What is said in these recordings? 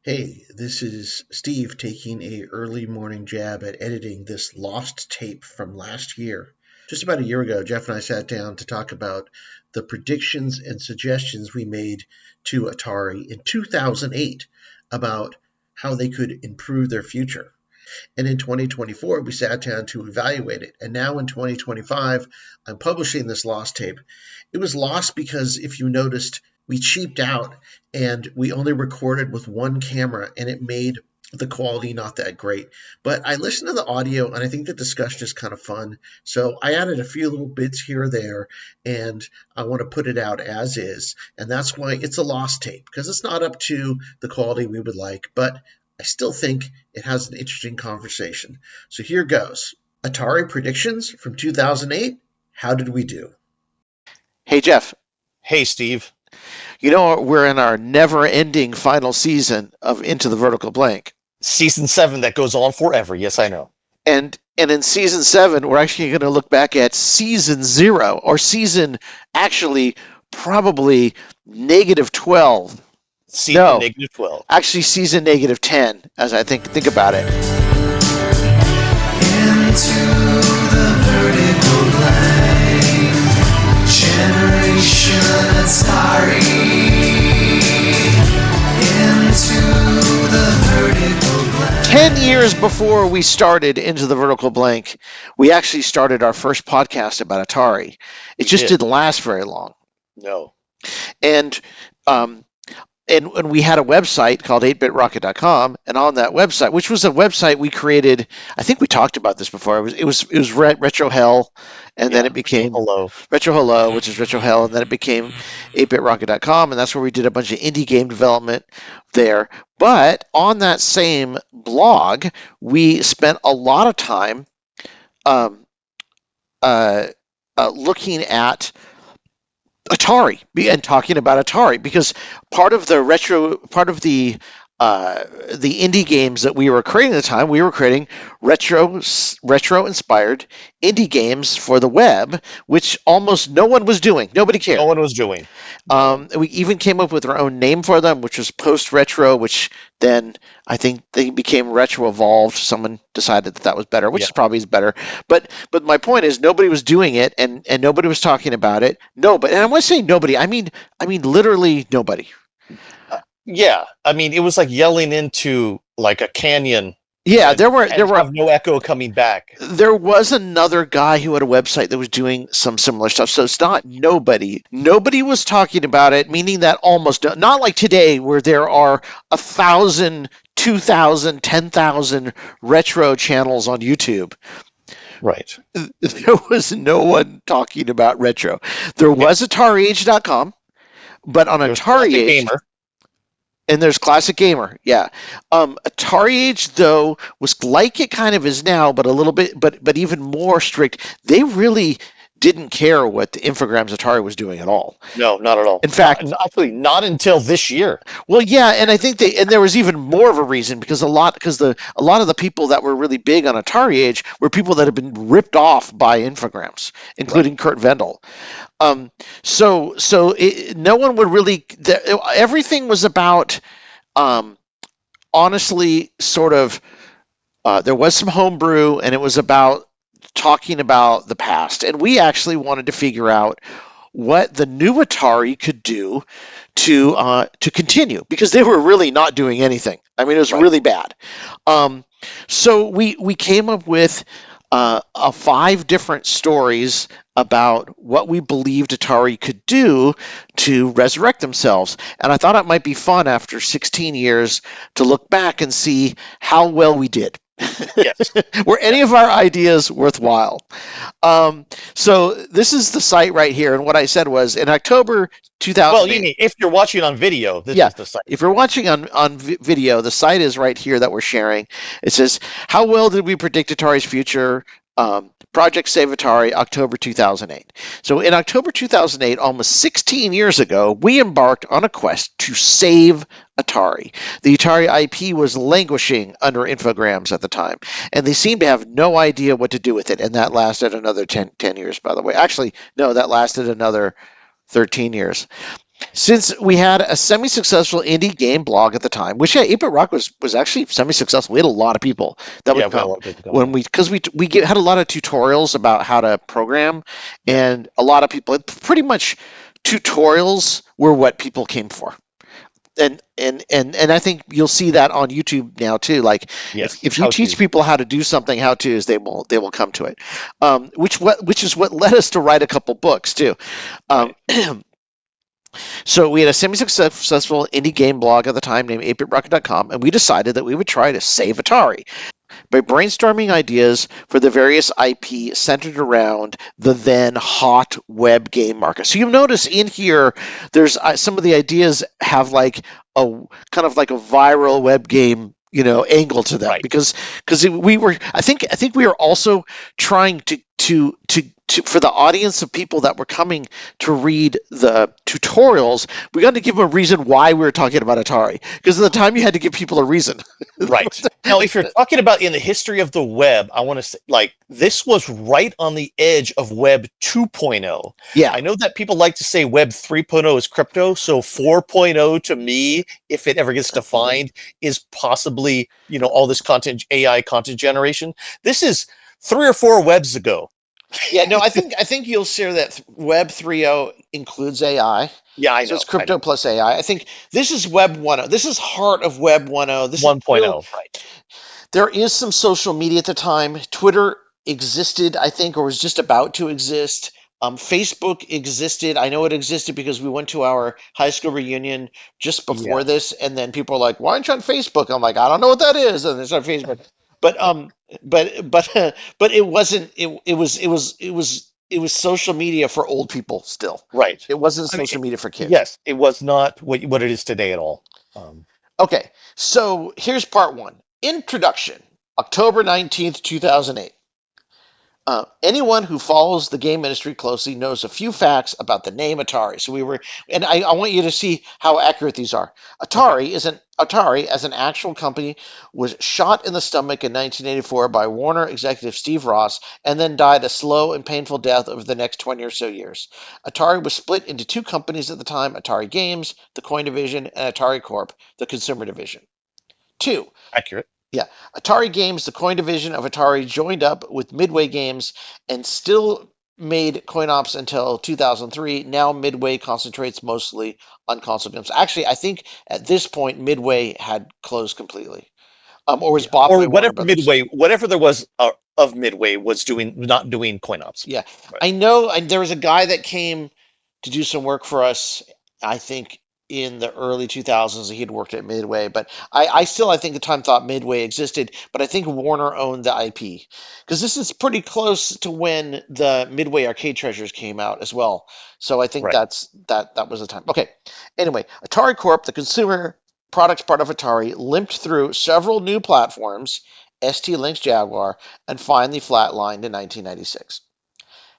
Hey, this is Steve taking a early morning jab at editing this lost tape from last year. Just about a year ago, Jeff and I sat down to talk about the predictions and suggestions we made to Atari in 2008 about how they could improve their future. And in 2024, we sat down to evaluate it. And now in 2025, I'm publishing this lost tape. It was lost because if you noticed, we cheaped out and we only recorded with one camera and it made the quality not that great. But I listened to the audio and I think the discussion is kind of fun. So I added a few little bits here or there and I want to put it out as is. And that's why it's a lost tape, because it's not up to the quality we would like, but I still think it has an interesting conversation. So here goes. Atari predictions from 2008. How did we do? Hey, Jeff. Hey, Steve. You know, we're in our never-ending final season of Into the Vertical Blank. Season 7 that goes on forever. Yes, I know. And in Season 7, we're actually going to look back at Season 0, or season, actually, probably -12. Season -12. Actually, season -10, as I think about it. Into the vertical blank, generation Atari. Into the vertical blank. 10 years before we started Into the Vertical Blank, we actually started our first podcast about Atari. It just didn't last very long. No. And we had a website called 8bitrocket.com, and on that website, which was a website we created, I think we talked about this before. It was Retro Hell, and then it became Retro Hello, which is Retro Hell, and then it became 8bitrocket.com, and that's where we did a bunch of indie game development there. But on that same blog, we spent a lot of time looking at Atari and talking about Atari, because part of the indie games that we were creating at the time, we were creating retro inspired indie games for the web, which almost no one was doing. Nobody cared. No one was doing. We even came up with our own name for them, which was Post Retro, which then I think they became Retro Evolved. Someone decided that was better, which is probably better. But my point is, nobody was doing it, and nobody was talking about it. And I'm going to say nobody. I mean literally nobody. Yeah, I mean, it was like yelling into like a canyon. Yeah, there were no echo coming back. There was another guy who had a website that was doing some similar stuff. So it's not nobody. Nobody was talking about it, meaning that almost not like today where there are 1,000, 2,000, 10,000 retro channels on YouTube. Right. There was no one talking about retro. There was AtariAge.com, but on Atari Age, and there's Classic Gamer, yeah. Atari Age, though, was like it kind of is now, but a little bit, but even more strict. They really didn't care what the Infogrames Atari was doing at all. No, not at all. In fact, actually, not until this year. Well, yeah, and I think there was even more of a reason, because a lot of the people that were really big on Atari Age were people that had been ripped off by Infogrames, including Kurt Vendel. So no one would really. Everything was about, honestly, sort of. There was some homebrew, and it was about talking about the past, and we actually wanted to figure out what the new Atari could do to continue, because they were really not doing anything. I mean, it was really bad. So we came up with 5 different stories about what we believed Atari could do to resurrect themselves. And I thought it might be fun after 16 years to look back and see how well we did. Yes. Were any of our ideas worthwhile? So this is the site right here. And what I said was, in October 2000. Well, you mean if you're watching on video, this is the site. If you're watching on video, the site is right here that we're sharing. It says, how well did we predict Atari's future? Project Save Atari, October 2008. So in October 2008, almost 16 years ago, we embarked on a quest to save Atari. The Atari IP was languishing under Infogrames at the time, and they seemed to have no idea what to do with it, and that lasted another 10 years, by the way. Actually, no, that lasted another 13 years. Since we had a semi-successful indie game blog at the time, which 8-Bit Rock was actually semi-successful. We had a lot of people that Yeah, would we had a come lot of people when coming. because had a lot of tutorials about how to program, Yeah. and a lot of people pretty much tutorials were what people came for. And I think you'll see that on YouTube now too. Like Yes. if you How teach to. people how to do something, how to's, they will come to it. Which is what led us to write a couple books too. Um, Right. So we had a semi-successful indie game blog at the time named 8bitrocket.com, and we decided that we would try to save Atari by brainstorming ideas for the various IP centered around the then hot web game market. So you'll notice in here, there's some of the ideas have like a kind of like a viral web game, angle to them, Right. because we were I think we were also trying to for the audience of people that were coming to read the tutorials, we got to give them a reason why we were talking about Atari, because at the time you had to give people a reason. Right. Now, if you're talking about in the history of the web, I want to say, like, this was right on the edge of Web 2.0. Yeah. I know that people like to say Web 3.0 is crypto, so 4.0 to me, if it ever gets defined, is possibly, all this content, AI content generation. This is 3 or 4 webs ago. Yeah, no, I think you'll share that Web 3.0 includes AI. Yeah, I So know. it's crypto plus AI. I think this is Web 1.0. This is heart of Web 1.0. This is 1.0, right. There is some social media at the time. Twitter existed, I think, or was just about to exist. Facebook existed. I know it existed because we went to our high school reunion just before Yeah. this, and then people were like, "Why aren't you on Facebook?" I'm like, "I don't know what that is," and it's on Facebook. But but it wasn't. It was social media for old people still. Right. It wasn't I mean, social media for kids. yes, it was not what it is today at all. Okay, so here's part one. Introduction, October 19th, 2008. Anyone who follows the game industry closely knows a few facts about the name Atari. And I want you to see how accurate these are. Okay. Atari, as an actual company, was shot in the stomach in 1984 by Warner executive Steve Ross, and then died a slow and painful death over the next 20 or so years. Atari was split into two companies at the time: Atari Games, the coin division, and Atari Corp, the consumer division. Two, Accurate. yeah, Atari Games, the coin division of Atari, joined up with Midway Games and still made coin ops until 2003. Now Midway concentrates mostly on console games. Actually, I think at this point Midway had closed completely, or was Yeah. bought Or by Warner whatever Brothers. whatever there was of Midway was not doing coin ops. Yeah, Right. I know. There was a guy that came to do some work for us, I think in the early 2000s. He had worked at Midway, but I still, I think at the time, thought Midway existed, but I think Warner owned the IP, because this is pretty close to when the Midway Arcade Treasures came out as well. So I think Right. that was the time. Okay. Anyway, Atari Corp, the consumer products part of Atari, limped through several new platforms, ST Lynx Jaguar, and finally flatlined in 1996.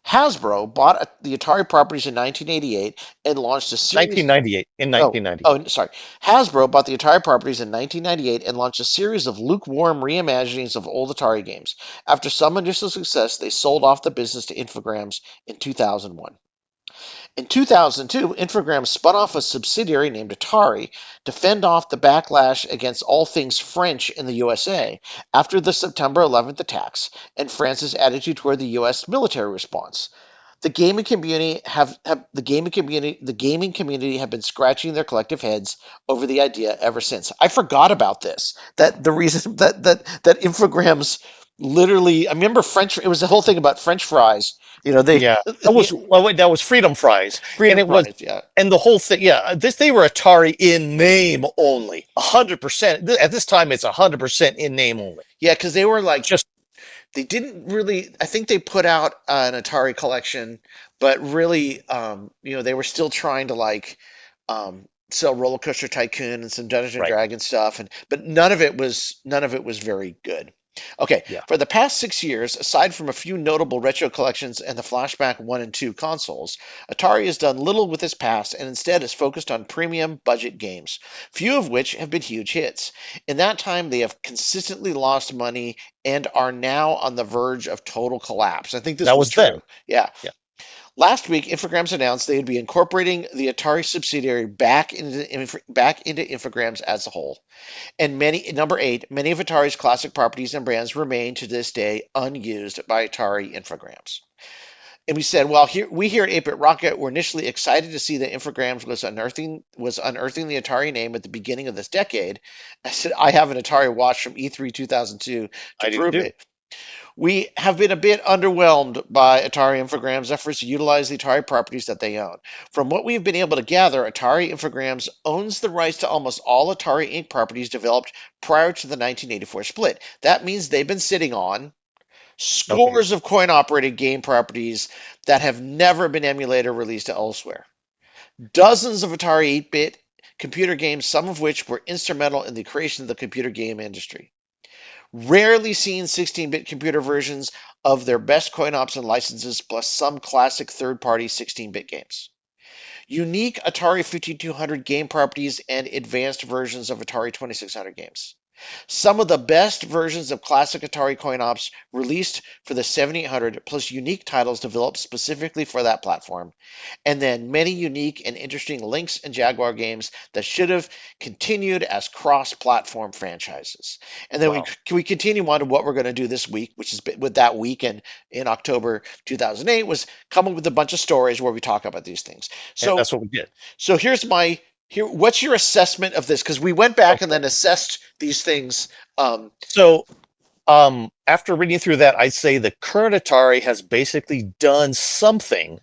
Hasbro bought the Atari properties in 1988 and launched a series. 1998. In Oh, 1998. oh, sorry. Hasbro bought the Atari properties in 1998 and launched a series of lukewarm reimaginings of old Atari games. After some initial success, they sold off the business to Infogrames in 2001. In 2002, Infogrames spun off a subsidiary named Atari to fend off the backlash against all things French in the USA after the September 11th attacks and France's attitude toward the US military response. The gaming community have been scratching their collective heads over the idea ever since. I forgot about this. That the reason that Infogrames literally, I remember French. It was the whole thing about French fries. They Yeah. That was Freedom Fries. freedom And it was fries. Yeah, and the whole thing, yeah, they were Atari in name only. 100%. At this time it's 100% in name only. yeah, because they were like, Just they didn't really. I think they put out an Atari collection, but really, they were still trying to sell Roller Coaster Tycoon and some Dungeons and right. Dragons stuff, but none of it was very good. Okay, Yeah. for the past 6 years, aside from a few notable retro collections and the Flashback 1 and 2 consoles, Atari has done little with its past and instead is focused on premium budget games, few of which have been huge hits. In that time, they have consistently lost money and are now on the verge of total collapse. I think this That was was then. true. Yeah. Yeah. Last week, Infogrames announced they would be incorporating the Atari subsidiary back into Infogrames as a whole. And number 8, many of Atari's classic properties and brands remain to this day unused by Atari Infogrames. And we said, well, we here at 8-Bit Rocket were initially excited to see that Infogrames was unearthing the Atari name at the beginning of this decade. I said, I have an Atari watch from E3 2002 to prove it. We have been a bit underwhelmed by Atari Infogrames' efforts to utilize the Atari properties that they own. From what we've been able to gather, Atari Infogrames owns the rights to almost all Atari Inc. properties developed prior to the 1984 split. That means they've been sitting on scores of coin-operated game properties that have never been emulated or released elsewhere. Dozens of Atari 8-bit computer games, some of which were instrumental in the creation of the computer game industry. Rarely seen 16-bit computer versions of their best coin ops and licenses, plus some classic third-party 16-bit games. Unique Atari 5200 game properties and advanced versions of Atari 2600 games. Some of the best versions of classic Atari coin ops released for the 7800, plus unique titles developed specifically for that platform. And then many unique and interesting Lynx and Jaguar games that should have continued as cross-platform franchises. And then we continue on to what we're going to do this week, which is with that weekend in October 2008, was come up with a bunch of stories where we talk about these things. So that's what we did. So what's your assessment of this? Because we went back and then assessed these things. After reading through that, I'd say the current Atari has basically done something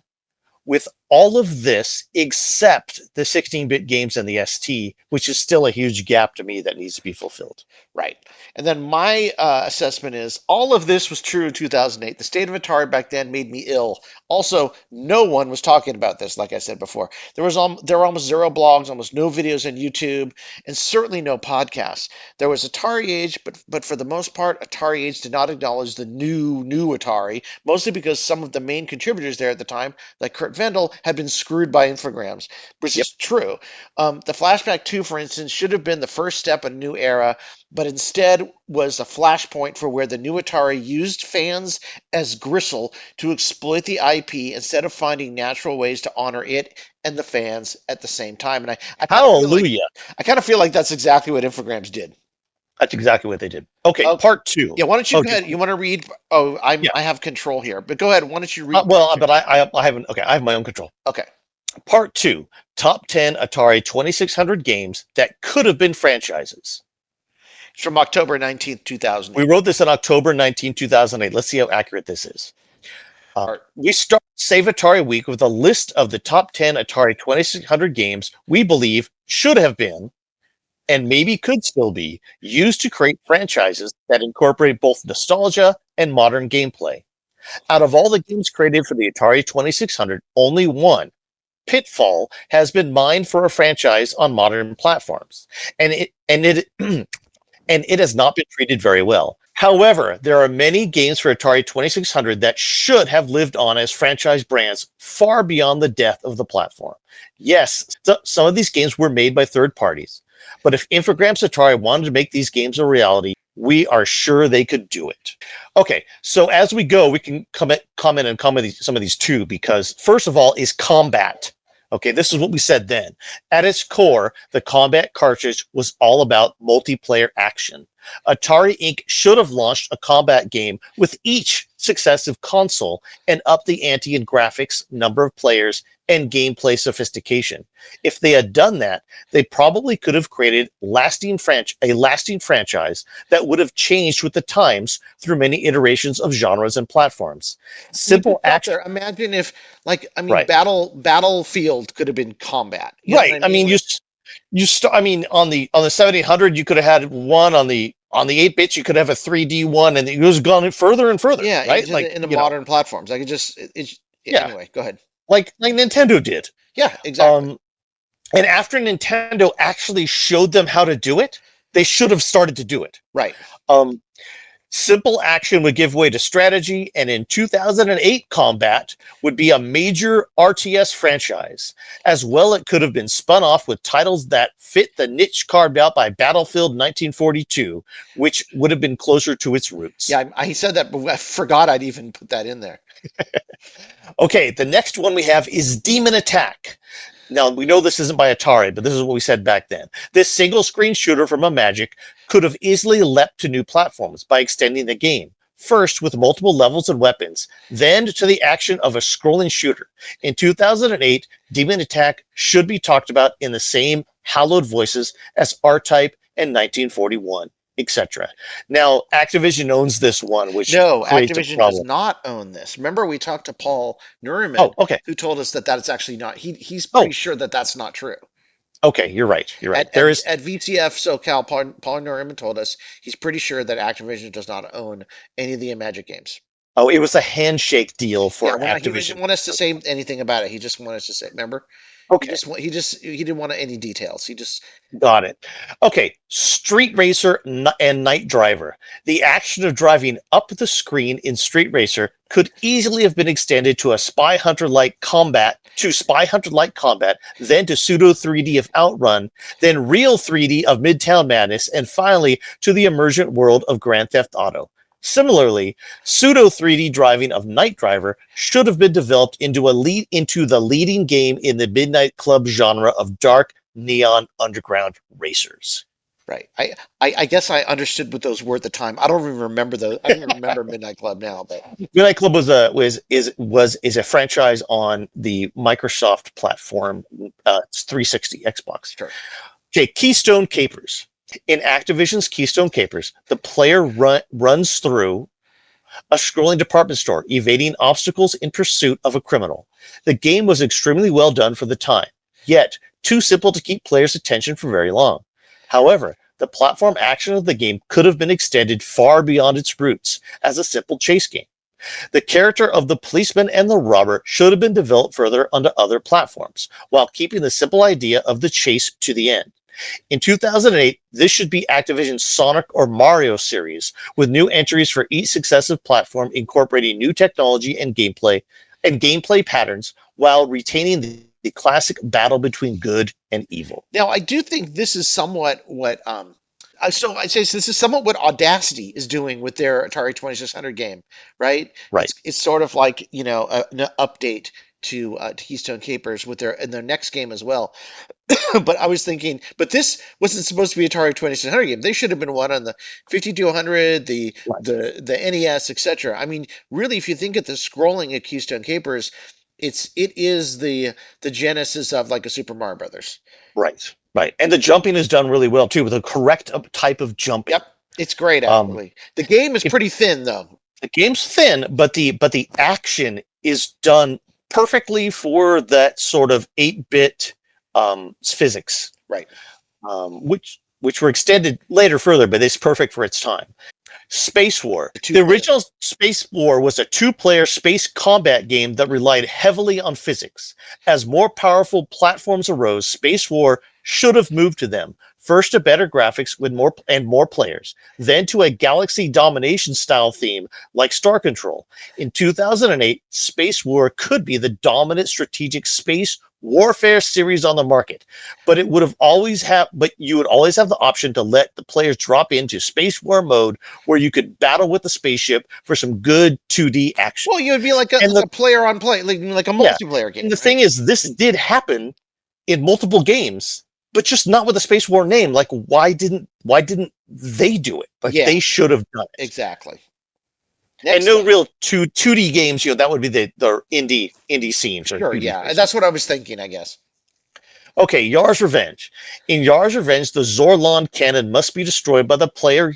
with all of this except the 16-bit games and the ST, which is still a huge gap to me that needs to be fulfilled. Right. And then my assessment is all of this was true in 2008. The state of Atari back then made me ill. Also, no one was talking about this, like I said before. There were almost zero blogs, almost no videos on YouTube, and certainly no podcasts. There was Atari Age, but for the most part, Atari Age did not acknowledge the new Atari, mostly because some of the main contributors there at the time, like Kurt Vendel, had been screwed by Infogrames, which is true. The Flashback 2, for instance, should have been the first step in a new era, but instead was a flashpoint for where the new Atari used fans as gristle to exploit the IP instead of finding natural ways to honor it and the fans at the same time. And I kind of feel like that's exactly what Infogrames did. That's exactly what they did. Okay, part 2. Yeah, why don't you go ahead? You want to read? I have control here, but go ahead. Why don't you read? But I haven't. Okay, I have my own control. Okay. Part 2: Top 10 Atari 2600 games that could have been franchises. It's from October 19th, 2000. We wrote this on October 19th, 2008. Let's see how accurate this is. We start Save Atari Week with a list of the top 10 Atari 2600 games we believe should have been, and maybe could still be, used to create franchises that incorporate both nostalgia and modern gameplay. Out of all the games created for the Atari 2600, only one, Pitfall, has been mined for a franchise on modern platforms, and it has not been treated very well. However, there are many games for Atari 2600 that should have lived on as franchise brands far beyond the death of the platform. Yes, some of these games were made by third parties, but if Infogrames Atari wanted to make these games a reality, we are sure they could do it. Okay, so as we go, we can comment on some of these too, because first of all is combat. Okay, this is what we said then. At its core, the combat cartridge was all about multiplayer action. Atari Inc. should have launched a combat game with each successive console and upped the ante in graphics, number of players, and gameplay sophistication. If they had done that, they probably could have created a lasting franchise that would have changed with the times through many iterations of genres and platforms. Simple action. Imagine if, Battlefield could have been combat. Right. I mean, on the 7800, you could have had one on the 8-bits, you could have a 3D one, and it was gone further and further. Yeah, right. In the modern platforms, I could just. Anyway, go ahead. Like Nintendo did. Yeah, exactly. And after Nintendo actually showed them how to do it, they should have started to do it. Right. Simple action would give way to strategy, and in 2008, combat would be a major RTS franchise. As well, it could have been spun off with titles that fit the niche carved out by Battlefield 1942, which would have been closer to its roots. Yeah, he said that, but I forgot I'd even put that in there. Okay, the next one we have is Demon Attack. Now, we know this isn't by Atari, but this is what we said back then. This single-screen shooter from Magic could have easily leapt to new platforms by extending the game, first with multiple levels and weapons, then to the action of a scrolling shooter. In 2008, Demon Attack should be talked about in the same hallowed voices as R-Type and 1941. Etc. Now, Activision owns this one, which No, creates a Activision problem. does not own this. Remember, we talked to Paul Nuriman, okay. who told us that that's actually not. He's pretty sure that that's not true. Okay, you're right. You're right. At VCF SoCal, Paul Nuriman told us he's pretty sure that Activision does not own any of the Magic games. Oh, it was a handshake deal for He Activision. didn't want us to say anything about it. He just wanted us to say. Remember? Okay. He didn't want any details. He just Got it. Okay, Street Racer and Night Driver. The action of driving up the screen in Street Racer could easily have been extended to a Spy Hunter-like combat, then to pseudo 3D of Outrun, then real 3D of Midtown Madness, and finally to the emergent world of Grand Theft Auto. Similarly, pseudo 3D driving of Night Driver should have been developed into the leading game in the Midnight Club genre of dark neon underground racers. right. I guess I understood what those were at the time. I don't even remember those. I don't even remember Midnight Club now, but Midnight Club is a franchise on the Microsoft platform, 360 Xbox. Sure. Okay, Keystone Capers. In Activision's Keystone Capers, the player runs through a scrolling department store, evading obstacles in pursuit of a criminal. The game was extremely well done for the time, yet too simple to keep players' attention for very long. However, the platform action of the game could have been extended far beyond its roots as a simple chase game. The character of the policeman and the robber should have been developed further onto other platforms, while keeping the simple idea of the chase to the end. In 2008, this should be Activision's Sonic or Mario series, with new entries for each successive platform incorporating new technology and gameplay patterns while retaining the classic battle between good and evil. now I do think this is somewhat what so I'd say this is somewhat what Audacity is doing with their Atari 2600 game, right? Right. It's sort of like an update to Keystone Capers with their next game as well. But I was thinking, but this wasn't supposed to be Atari 2600 game. They should have been one on the 5200, the NES, etc. I mean, really, if you think of the scrolling at Keystone Capers, it is the genesis of like a Super Mario Brothers. Right. And the jumping is done really well too, with the correct type of jumping. Yep, it's great actually. The game is pretty thin though. The game's thin, but the action is done perfectly for that sort of 8-bit physics, Right. Which were extended later further, but it's perfect for its time. Space War. The original Space War was a 2-player space combat game that relied heavily on physics. As more powerful platforms arose, Space War should have moved to them. First to better graphics with more players, then to a galaxy domination style theme like Star Control. In 2008, Space War could be the dominant strategic space warfare series on the market, but you would always have the option to let the players drop into Space War mode, where you could battle with the spaceship for some good 2D action. Well, you would be like a player on play, like a multiplayer game. And the thing is, this did happen in multiple games, but just not with the Space War name. Like, why didn't they do it? Like, they should have done it. Exactly. And no real 2D games, that would be the indie scene. Sure, yeah. That's what I was thinking, I guess. Okay, Yar's Revenge. In Yar's Revenge, the Zorlon cannon must be destroyed by the player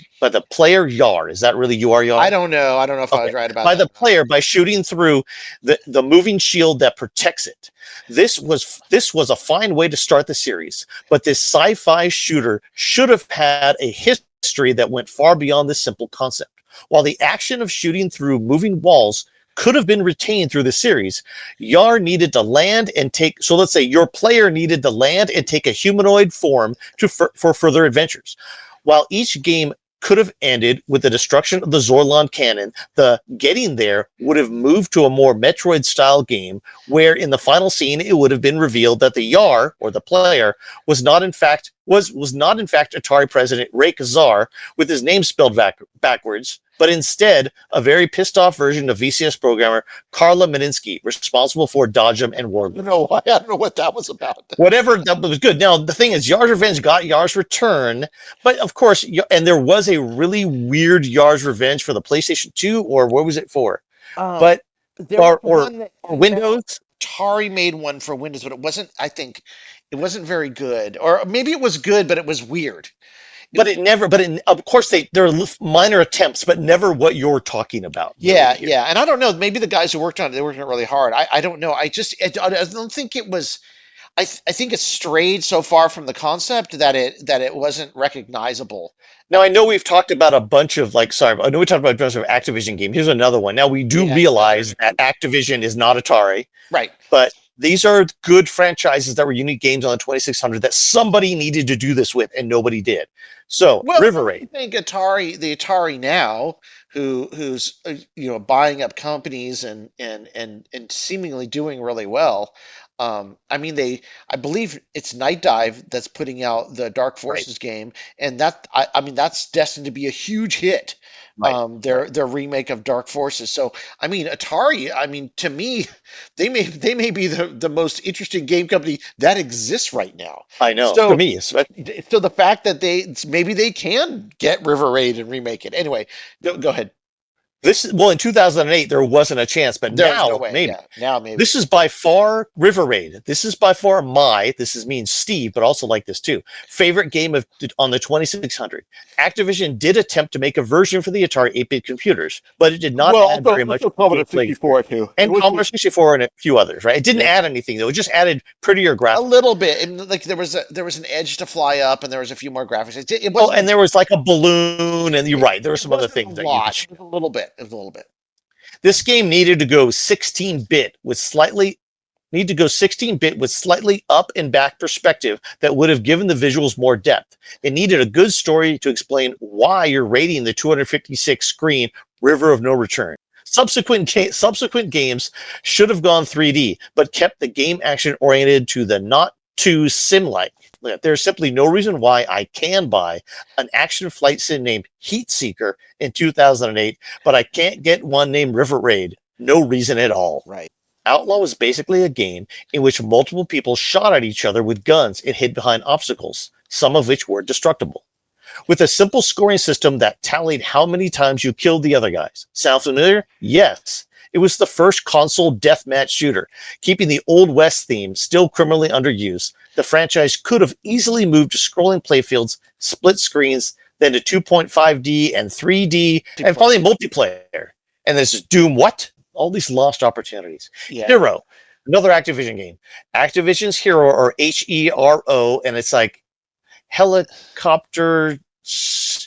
Yar. Is that really you are Yar? I don't know. I don't know if I was right about that. By the player by shooting through the moving shield that protects it. This was a fine way to start the series, but this sci-fi shooter should have had a history that went far beyond this simple concept. While the action of shooting through moving walls could have been retained through the series, Yar needed to land and take. So let's say your player needed to land and take a humanoid form for further adventures. While each game could have ended with the destruction of the Zorlon cannon. The getting there would have moved to a more Metroid-style game, where in the final scene it would have been revealed that the Yar, or the player, was not in fact Atari president Ray Kazar, with his name spelled backwards, but instead a very pissed off version of VCS programmer Carla Meninsky, responsible for Dodgem and Wargame. No, I don't know what that was about. Whatever, that was good. Now, the thing is, Yar's Revenge got Yar's Return, but of course, and there was a really weird Yar's Revenge for the PlayStation 2, or what was it for? But, There or was one that Windows? Atari made one for Windows, but it wasn't. I think it wasn't very good, or maybe it was good, but it was weird. But it never, of course, there are minor attempts, but never what you're talking about. Yeah, yeah, and I don't know. Maybe the guys who worked on it, they worked on it really hard. I don't know. I don't think it was. I think it strayed so far from the concept that it wasn't recognizable. Now, I know we've talked about a bunch of I know we talked about a bunch of Activision games. Here's another one. Now, we do realize that Activision is not Atari. Right. But these are good franchises that were unique games on the 2600 that somebody needed to do this with, and nobody did. So, River Raid. I think the Atari now, who's buying up companies and seemingly doing really well. I believe it's Night Dive that's putting out the Dark Forces game, and that's destined to be a huge hit. Right. Their remake of Dark Forces. So Atari, to me, they may be the most interesting game company that exists right now. I know. So, to me, so the fact that maybe they can get River Raid and remake it. Anyway, go ahead. In 2008 there wasn't a chance, but now maybe. Yeah, now maybe. This is by far River Raid. This is by far means Steve, but also like this too, favorite game on the 2600. Activision did attempt to make a version for the Atari 8-bit computers, but it did not add very much. Commodore 64 too, and Commodore 64 and a few others. Right? It didn't add anything though. It just added prettier graphics. A little bit, and like there was an edge to fly up, and there was a few more graphics. And there was like a balloon, and you're right. There were some other things that you could. It was a little bit. It was a little bit. This game needed to go 16-bit with slightly up and back perspective that would have given the visuals more depth. It needed a good story to explain why you're raiding the 256 screen River of No Return. Subsequent games should have gone 3D, but kept the game action oriented to the not too sim-like. There's simply no reason why I can buy an action flight sim named Heat Seeker in 2008, but I can't get one named River Raid. No reason at all. Right. Outlaw was basically a game in which multiple people shot at each other with guns and hid behind obstacles, some of which were destructible. With a simple scoring system that tallied how many times you killed the other guys. Sound familiar? Yes. It was the first console deathmatch shooter. Keeping the Old West theme still criminally underused, the franchise could have easily moved to scrolling playfields, split screens, then to 2.5D and 3D, and finally multiplayer. And this is Doom what? All these lost opportunities. Yeah. Hero, another Activision game. Activision's Hero, or HERO, and it's like helicopter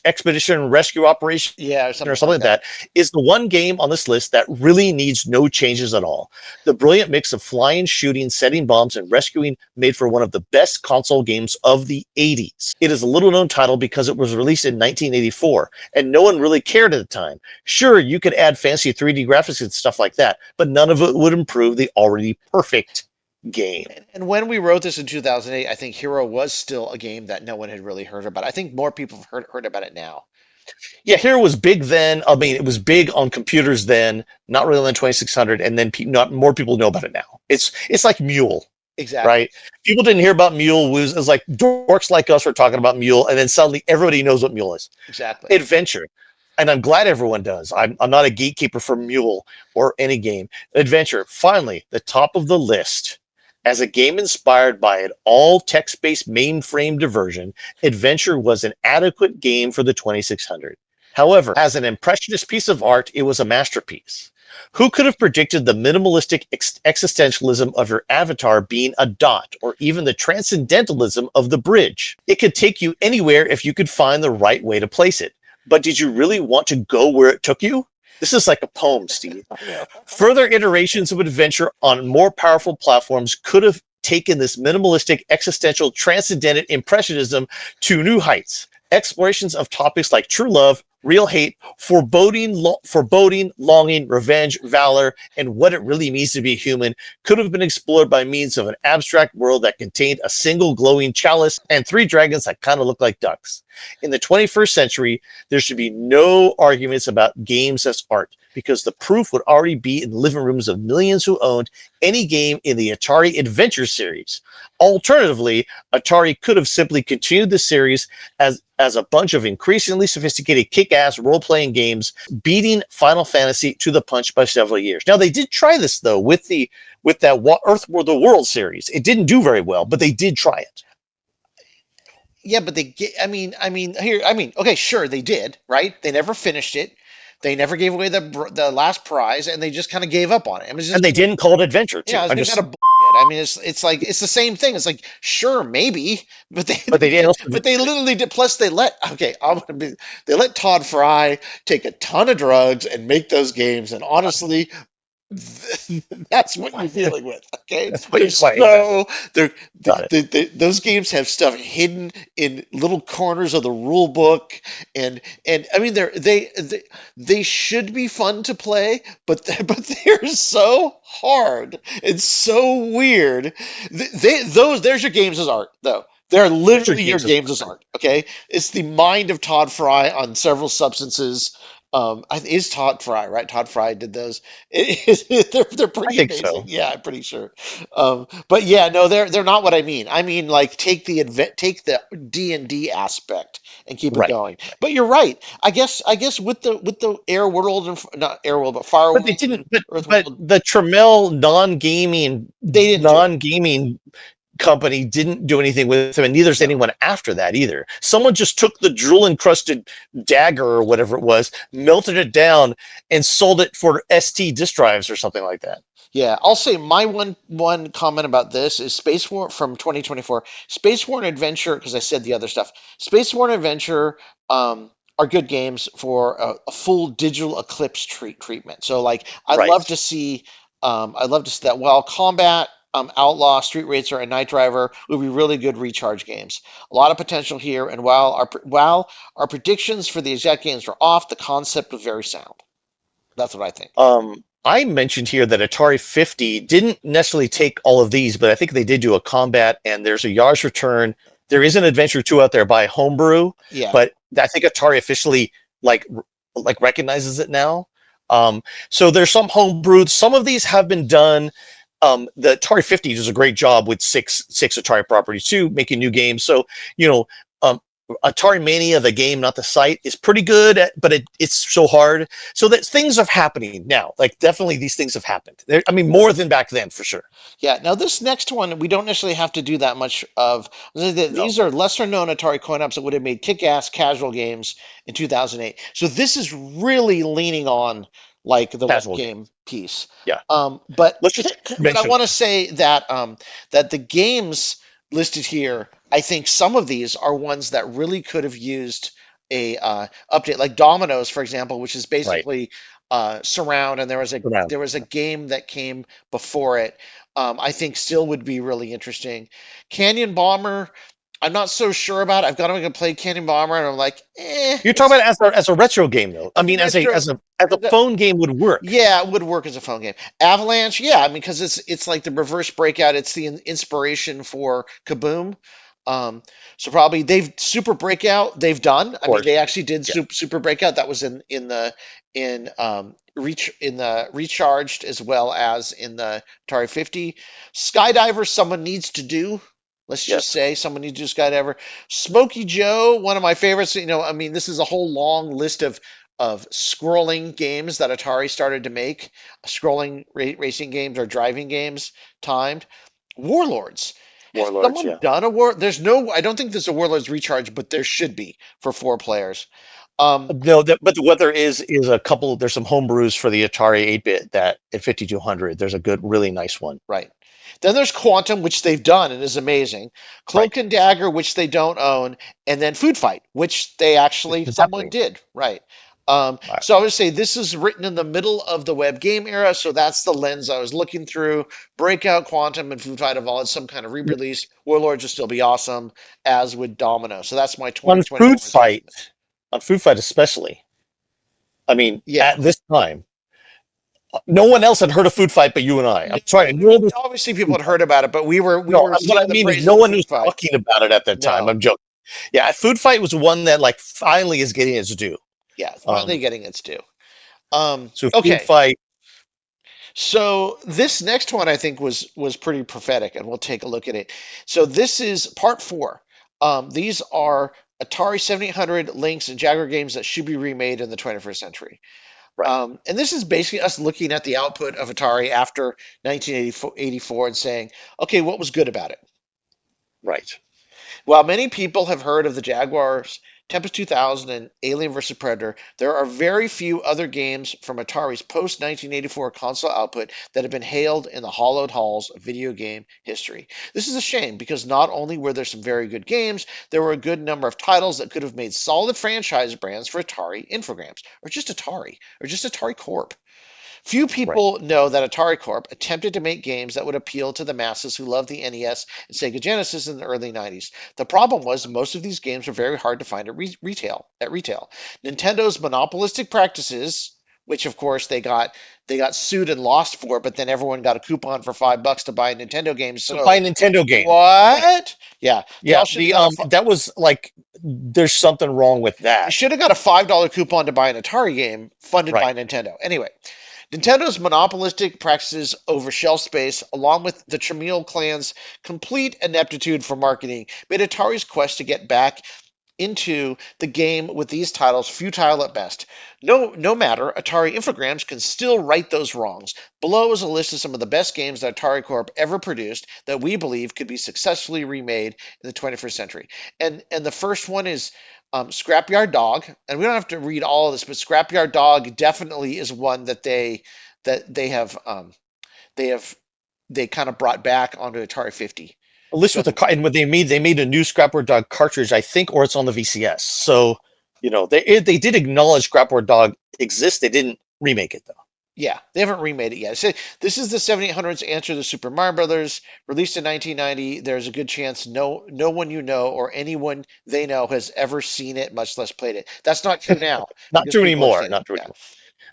expedition rescue operation, or something like that, is the one game on this list that really needs no changes at all. The brilliant mix of flying, shooting, setting bombs, and rescuing made for one of the best console games of the 80s. It is a little known title because it was released in 1984, and no one really cared at the time. Sure, you could add fancy 3D graphics and stuff like that, but none of it would improve the already perfect game. And when we wrote this in 2008, I think Hero was still a game that no one had really heard about. I think more people have heard about it now. Yeah, Hero was big then. I mean, it was big on computers then, not really on the 2600, and then more people know about it now. It's like Mule. Exactly. Right? People didn't hear about Mule. It was like dorks like us were talking about Mule, and then suddenly everybody knows what Mule is. Exactly. Adventure. And I'm glad everyone does. I'm not a gatekeeper for Mule or any game. Adventure, finally, the top of the list. As a game inspired by an all text-based mainframe diversion, Adventure was an adequate game for the 2600. However, as an impressionist piece of art, it was a masterpiece. Who could have predicted the minimalistic existentialism of your avatar being a dot, or even the transcendentalism of the bridge? It could take you anywhere if you could find the right way to place it. But did you really want to go where it took you? This is like a poem, Steve. Further iterations of Adventure on more powerful platforms could have taken this minimalistic, existential, transcendent impressionism to new heights. Explorations of topics like true love, real hate, foreboding, longing, revenge, valor, and what it really means to be human could have been explored by means of an abstract world that contained a single glowing chalice and 3 dragons that kind of look like ducks. In the 21st century, there should be no arguments about games as art, because the proof would already be in the living rooms of millions who owned any game in the Atari Adventure series. Alternatively, Atari could have simply continued the series as a bunch of increasingly sophisticated kick-ass role-playing games, beating Final Fantasy to the punch by several years. Now, they did try this, though, with that Earth the World series. It didn't do very well, but they did try it. Yeah, but okay, sure, they did, right? They never finished it. They never gave away the last prize, and they just kind of gave up on it. And they didn't call it Adventure, too. Yeah, it's kind of bullshit. I mean, it's like it's the same thing. It's like, sure, maybe, but they literally did. Plus, they let Todd Fry take a ton of drugs and make those games, and honestly, that's what you're dealing with. Okay, those games have stuff hidden in little corners of the rule book, and I mean they should be fun to play, but they're so hard and so weird. There's your games as art, though. They're literally your games as art. Okay, it's the mind of Todd Fry on several substances. Is Todd Fry, right? Todd Fry did those. They're pretty amazing. So. Yeah, I'm pretty sure. But yeah, no, they're not what I mean. I mean, like, take the D&D aspect and keep it going. But you're right. I guess with the Air World and not Air World, but Fire World. But they didn't. But the Trammell non-gaming company didn't do anything with them, and neither does anyone after that either. Someone just took the drool-encrusted dagger or whatever it was, melted it down, and sold it for ST disk drives or something like that. Yeah, I'll say my one comment about this is Space War from 2024. Space War and Adventure, because I said the other stuff. Space War and Adventure are good games for a full digital eclipse treatment. So, like, I'd love to see that. While Combat, Outlaw, Street Racer, and Night Driver would be really good recharge games. A lot of potential here, and while our predictions for the exact games were off, the concept was very sound. That's what I think. I mentioned here that Atari 50 didn't necessarily take all of these, but I think they did do a Combat, and there's a Yars Return. There is an Adventure 2 out there by Homebrew, but I think Atari officially like recognizes it now. So there's some Homebrew. Some of these have been done. The Atari 50 does a great job with six Atari properties too, making new games. So, Atari Mania, the game, not the site, is pretty good, but it's so hard. So that things are happening now. Like, definitely these things have happened. More than back then, for sure. Yeah. Now, this next one, we don't necessarily have to do that much of. These are lesser known Atari coin-ops that would have made kick-ass casual games in 2008. So this is really leaning on like the one game piece. Yeah. But I want to say that that the games listed here, I think some of these are ones that really could have used a update, like Dominoes, for example, which is basically surround, and there was a game that came before it. I think still would be really interesting. Canyon Bomber, I'm not so sure about. I've got to play Canyon Bomber, and I'm like, You're talking about as a retro game, though. I mean, as a phone game would work. Yeah, it would work as a phone game. Avalanche, yeah, I mean, because it's like the reverse breakout. It's the inspiration for Kaboom. So probably Super Breakout they've done. I mean, they actually did Super Breakout. That was in the Recharged as well as in the Atari 50. Skydiver, someone needs to do. Let's just say someone needs to do Skydiver. Smokey Joe, one of my favorites. I mean, this is a whole long list of scrolling games that Atari started to make. Scrolling racing games or driving games timed. Warlords. Has someone done a war? I don't think there's a Warlords Recharge, but there should be for 4 players. No, but what there is a couple. There's some homebrews for the Atari 8-bit that at 5200. There's a good, really nice one. Right. Then there's Quantum, which they've done and is amazing. Cloak and Dagger, which they don't own, and then Food Fight, which they actually someone did. Right. Right. So I would say this is written in the middle of the web game era, so that's the lens I was looking through. Breakout, Quantum, and Food Fight have all had some kind of re-release. Warlords will still be awesome, as would Domino. So that's my On 2024 Food Fight especially. I mean, Yeah. at this time, no one else had heard of Food Fight but you and I. I'm sorry. Obviously, people had heard about it, but we were No, what singing I the mean is praises no of one Food was Fight. talking about it at that time. No. I'm joking. Yeah, Food Fight was one that like finally is getting its due. Yeah, it's finally getting its due. So Food Okay, Fight, so this next one I think was pretty prophetic, and we'll take a look at it. So this is part 4. These are Atari 7800 Lynx and Jaguar games that should be remade in the 21st century. right, And this is basically us looking at the output of Atari after 1984 and saying, okay, what was good about it? right. While many people have heard of the Jaguars, Tempest 2000, and Alien vs. Predator, there are very few other games from Atari's post 1984 console output that have been hailed in the hallowed halls of video game history. This is a shame because not only were there some very good games, there were a good number of titles that could have made solid franchise brands for Atari Infogrames, or just Atari Corp. Few Right. people know that Atari Corp attempted to make games that would appeal to the masses who loved the NES and Sega Genesis in the early 90s. The problem was most of these games were very hard to find at retail. Nintendo's monopolistic practices, which of course they got sued and lost for, but then everyone got a coupon for $5 to buy Nintendo games. So So buy a Nintendo game. what? Right. Yeah, they Yeah, all should have got a that was like there's something wrong with you that. should have got a $5 coupon to buy an Atari game funded by Right. Nintendo. Anyway, Nintendo's monopolistic practices over shelf space, along with the Tramiel clan's complete ineptitude for marketing, made Atari's quest to get back into the game with these titles futile at best. No matter, Atari Infogrames can still right those wrongs. Below is a list of some of the best games that Atari Corp ever produced that we believe could be successfully remade in the 21st century. And the first one is Scrapyard Dog, and we don't have to read all of this, but Scrapyard Dog definitely is one that they have they kind of brought back onto Atari 50. At least with So- and what they made a new Scrapboard Dog cartridge, I think, or it's on the VCS. So they did acknowledge Scrapboard Dog exists. They didn't remake it though. Yeah, they haven't remade it yet. So this is the 7800's answer to Super Mario Brothers, released in 1990. There's a good chance no one you know or anyone they know has ever seen it, much less played it. That's not true now. Not because true people have anymore. seen it. Not true Yeah. anymore.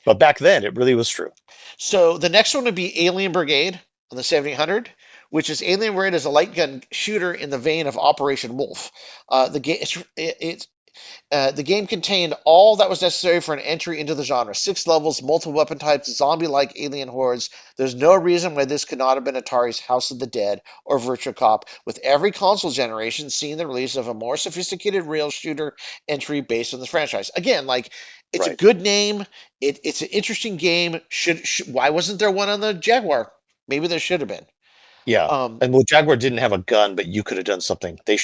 But back then, it really was true. So the next one would be Alien Brigade on the 7800, which is Alien Brigade is a light gun shooter in the vein of Operation Wolf. The game contained all that was necessary for an entry into the genre. 6 levels, multiple weapon types, zombie-like alien hordes. There's no reason why this could not have been Atari's House of the Dead or Virtua Cop, with every console generation seeing the release of a more sophisticated rail shooter entry based on the franchise. Again, like, it's a Right. good name. It's an interesting game. Why wasn't there one on the Jaguar? Maybe there should have been. Yeah. And well, Jaguar didn't have a gun, but you could have done something. They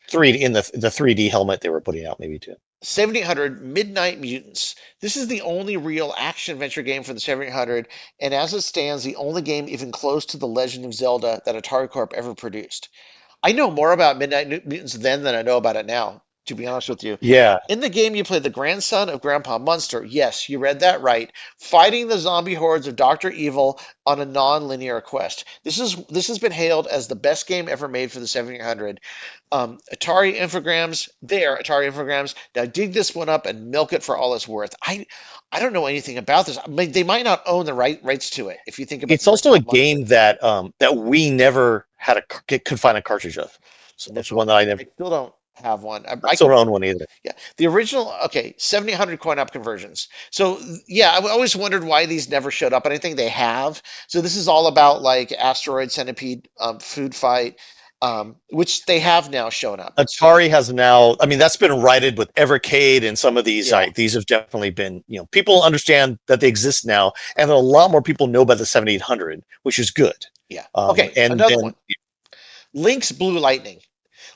3D in the 3D helmet they were putting out maybe too. 7800 Midnight Mutants. This is the only real action adventure game for the 7800, and as it stands, the only game even close to the Legend of Zelda that Atari Corp ever produced. I know more about Midnight Mutants then than I know about it now, to be honest with you. Yeah. In the game, you play the grandson of Grandpa Munster. Yes, you read that right. Fighting the zombie hordes of Dr. Evil on a non-linear quest. This has been hailed as the best game ever made for the 7800. Atari Infogrames. Now dig this one up and milk it for all it's worth. I don't know anything about this. I mean, they might not own the rights to it. If you think about It's also a game that we never could find a cartridge of. So that's one that I never. I still don't have one. I still don't own one either. Yeah, the original. Okay, 7800 coin-op conversions. So yeah, I always wondered why these never showed up, and I think they have. So this is all about like Asteroid Centipede, Food Fight, which they have now shown up. Atari has now. I mean, that's been righted with Evercade and some of these. Yeah. These have definitely been. People understand that they exist now, and a lot more people know about the 7800, which is good. Yeah. Um, Okay, and another then- one. Lynx Blue Lightning.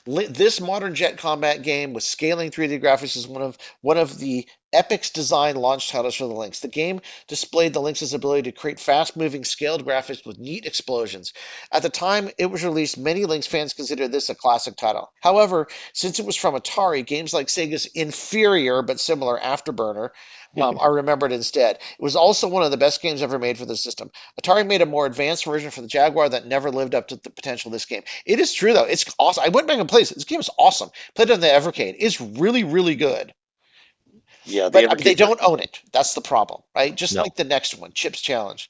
This modern jet combat game with scaling 3D graphics is one of the Epic's design launch titles for the Lynx. The game displayed the Lynx's ability to create fast-moving, scaled graphics with neat explosions. At the time it was released, many Lynx fans considered this a classic title. However, since it was from Atari, games like Sega's inferior but similar Afterburner are remembered instead. It was also one of the best games ever made for the system. Atari made a more advanced version for the Jaguar that never lived up to the potential of this game. It is true, though. It's awesome. I went back and played it. This game is awesome. Played it on the Evercade. It's really, really good. Yeah, But they don't own it. That's the problem, right? Just No. like the next one, Chips Challenge.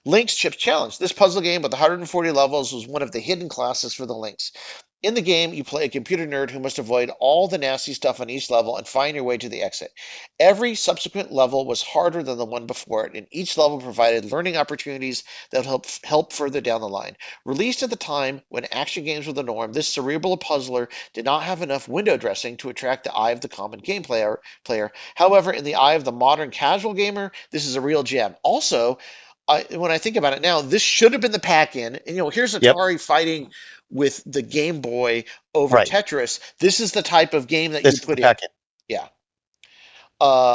Lynx Chips Challenge. This puzzle game with 140 levels was one of the hidden classes for the Lynx. In the game, you play a computer nerd who must avoid all the nasty stuff on each level and find your way to the exit. Every subsequent level was harder than the one before it, and each level provided learning opportunities that help further down the line. Released at the time when action games were the norm, this cerebral puzzler did not have enough window dressing to attract the eye of the common game player. However, in the eye of the modern casual gamer, this is a real gem. Also, when I think about it now, this should have been the pack-in. And, here's Yep. Atari fighting with the Game Boy over Right. Tetris. This is the type of game that This you is the put in. packet. Yeah.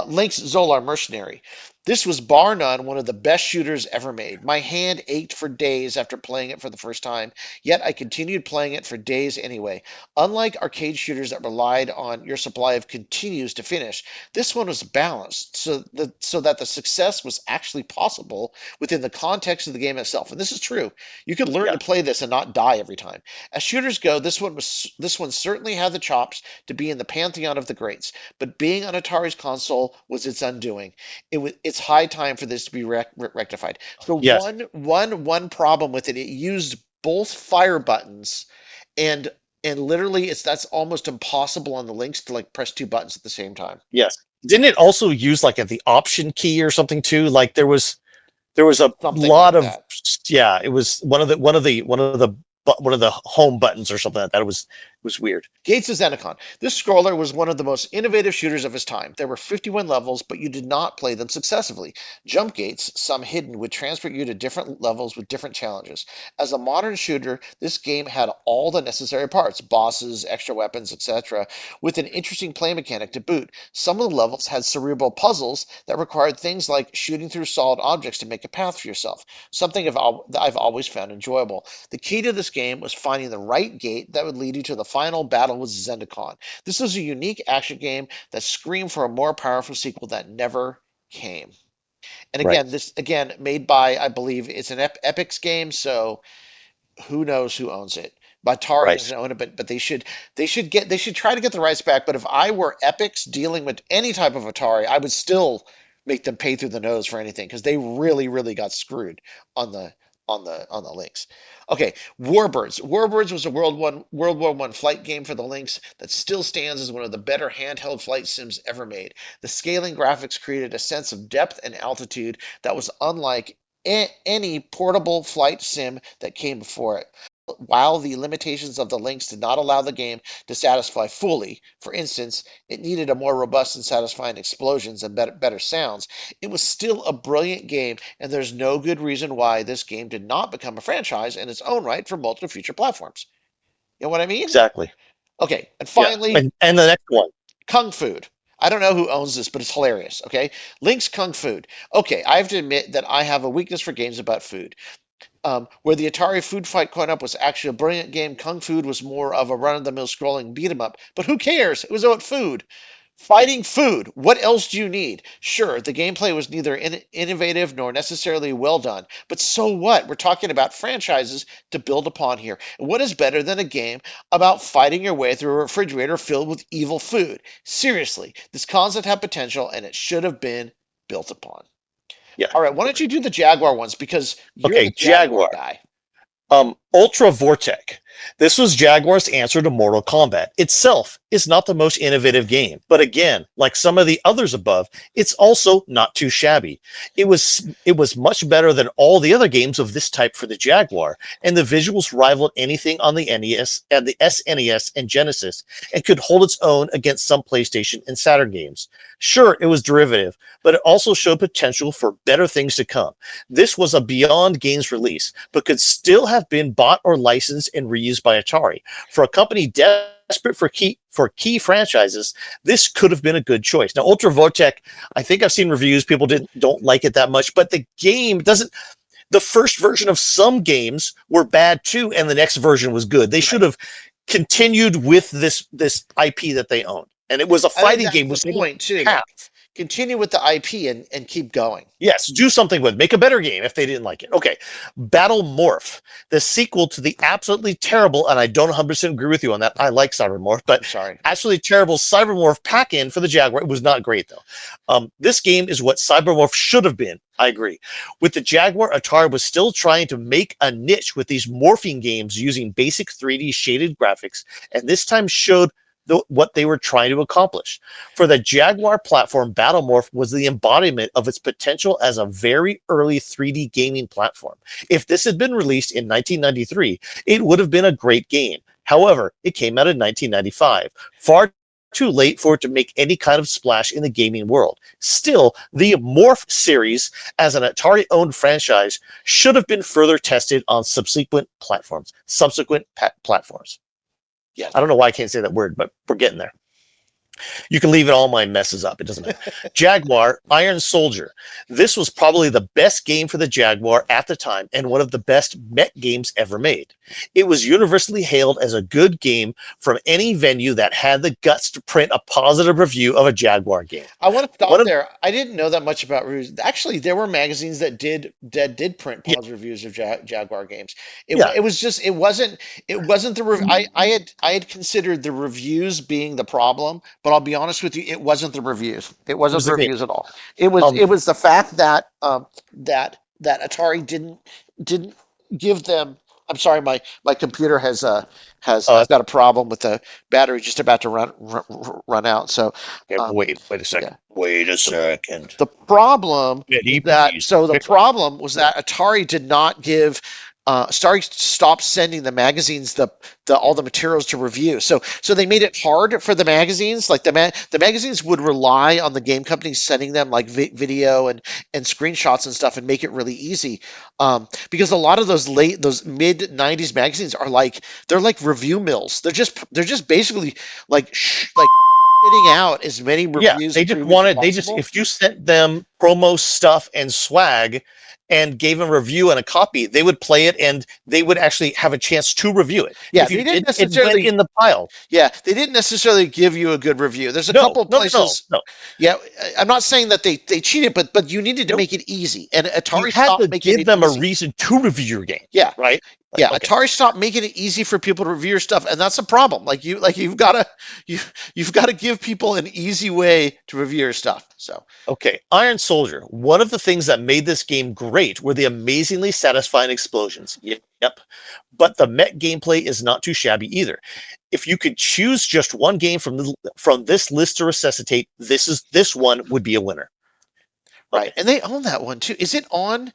Lynx Zolar Mercenary. This was bar none one of the best shooters ever made. My hand ached for days after playing it for the first time, yet I continued playing it for days anyway. Unlike arcade shooters that relied on your supply of continues to finish, this one was balanced so that the success was actually possible within the context of the game itself. And this is true. You could learn Yeah. to play this and not die every time. As shooters go, this one certainly had the chops to be in the pantheon of the greats, but being on Atari's console was its undoing. It's high time for this to be rectified. So Yes. one problem with it, it used both fire buttons, and literally that's almost impossible on the Lynx to like press two buttons at the same time. Yes. Didn't it also use like the option key or something too? Like there was a Something lot like of that. It was one of the home buttons or something like that. It was weird. Gates of Xenocon. This scroller was one of the most innovative shooters of his time. There were 51 levels, but you did not play them successively. Jump gates, some hidden, would transfer you to different levels with different challenges. As a modern shooter, this game had all the necessary parts, bosses, extra weapons, etc., with an interesting play mechanic to boot. Some of the levels had cerebral puzzles that required things like shooting through solid objects to make a path for yourself, something that I've always found enjoyable. The key to this game was finding the right gate that would lead you to the final battle with Zendikon. This was a unique action game that screamed for a more powerful sequel that never came. And again, this made by, I believe it's an Epic's game, so who knows who owns it. But Atari Right. doesn't own it, but they should try to get the rights back. But if I were Epic's dealing with any type of Atari, I would still make them pay through the nose for anything because they really, really got screwed on the Lynx. Okay, Warbirds. Warbirds was a World War I flight game for the Lynx that still stands as one of the better handheld flight sims ever made. The scaling graphics created a sense of depth and altitude that was unlike any portable flight sim that came before it. While the limitations of the Lynx did not allow the game to satisfy fully, for instance, it needed a more robust and satisfying explosions and better sounds, it was still a brilliant game, and there's no good reason why this game did not become a franchise in its own right for multiple future platforms. You know what I mean? Exactly. Okay, and Yeah. finally, And the next one. Kung Food. I don't know who owns this, but it's hilarious. Okay, Lynx Kung Food. Okay, I have to admit that I have a weakness for games about food. Where the Atari Food Fight coin-up was actually a brilliant game, Kung Food was more of a run-of-the-mill scrolling beat-em-up. But who cares? It was about food. Fighting food. What else do you need? Sure, the gameplay was neither innovative nor necessarily well done. But so what? We're talking about franchises to build upon here. And what is better than a game about fighting your way through a refrigerator filled with evil food? Seriously, this concept had potential and it should have been built upon. Yeah. All right, why don't you do the Jaguar ones because you're Okay, the Jaguar Jaguar. guy. Ultra Vortec. This was Jaguar's answer to Mortal Kombat. Itself is not the most innovative game, but again, like some of the others above, it's also not too shabby. It was much better than all the other games of this type for the Jaguar, and the visuals rivaled anything on the NES and the SNES and Genesis, and could hold its own against some PlayStation and Saturn games. Sure, it was derivative, but it also showed potential for better things to come. This was a Beyond Games release, but could still have been bought or licensed and reused by Atari. For a company desperate for key franchises, this could have been a good choice. Now, Ultra Vortec, I think I've seen reviews. People don't like it that much, but the game doesn't. The first version of some games were bad too, and the next version was good. They should have continued with this IP that they owned, and it was a fighting game. Was the point too? Continue with the IP and keep going. Yes, do something with it. Make a better game if they didn't like it. Okay, Battle Morph, the sequel to the absolutely terrible, and I don't 100% agree with you on that. I like Cybermorph, but absolutely terrible Cybermorph pack-in for the Jaguar. It was not great though. This game is what Cybermorph should have been. I agree. With the Jaguar, Atari was still trying to make a niche with these morphing games using basic 3D shaded graphics, and this time showed what they were trying to accomplish. For the Jaguar platform, Battle Morph was the embodiment of its potential as a very early 3D gaming platform. If this had been released in 1993, it would have been a great game. However, it came out in 1995, far too late for it to make any kind of splash in the gaming world. Still, the Morph series, as an Atari-owned franchise, should have been further tested on subsequent platforms. Yeah, I don't know why I can't say that word, but we're getting there. You can leave it all my messes up. It doesn't matter. Jaguar, Iron Soldier. This was probably the best game for the Jaguar at the time and one of the best mech games ever made. It was universally hailed as a good game from any venue that had the guts to print a positive review of a Jaguar game. I want to stop there. I didn't know that much about reviews. Actually, there were magazines that did print positive reviews of Jaguar games. It wasn't the I had considered the reviews being the problem. But I'll be honest with you, it wasn't the reviews. It wasn't the reviews at all. It was the fact that that Atari didn't give them. I'm sorry, my computer has got a problem with the battery just about to run out. So wait a second. Yeah. Wait a second. The problem the problem was that Atari did not give. Stopped sending the magazines all the materials to review. So they made it hard for the magazines. Like the magazines would rely on the game companies sending them like video and screenshots and stuff and make it really easy. Because a lot of those mid 90s magazines are they're like review mills. They're just basically like spitting out as many reviews. They just if you sent them promo stuff and swag and gave them a review and a copy, they would play it and they would actually have a chance to review it. Yeah, they didn't necessarily it went in the pile. Yeah, they didn't necessarily give you a good review. There's a couple places. No. Yeah, I'm not saying that they cheated, but you needed to make it easy, and Atari had to give them a reason to review your game. Yeah, right. Yeah, okay. Atari stopped making it easy for people to review your stuff, and that's a problem. You've got to give people an easy way to review your stuff. So okay, Iron Soldier. One of the things that made this game great were the amazingly satisfying explosions. Yep, but the mech gameplay is not too shabby either. If you could choose just one game from this list to resuscitate, this one would be a winner. Right, and they own that one too. Is it on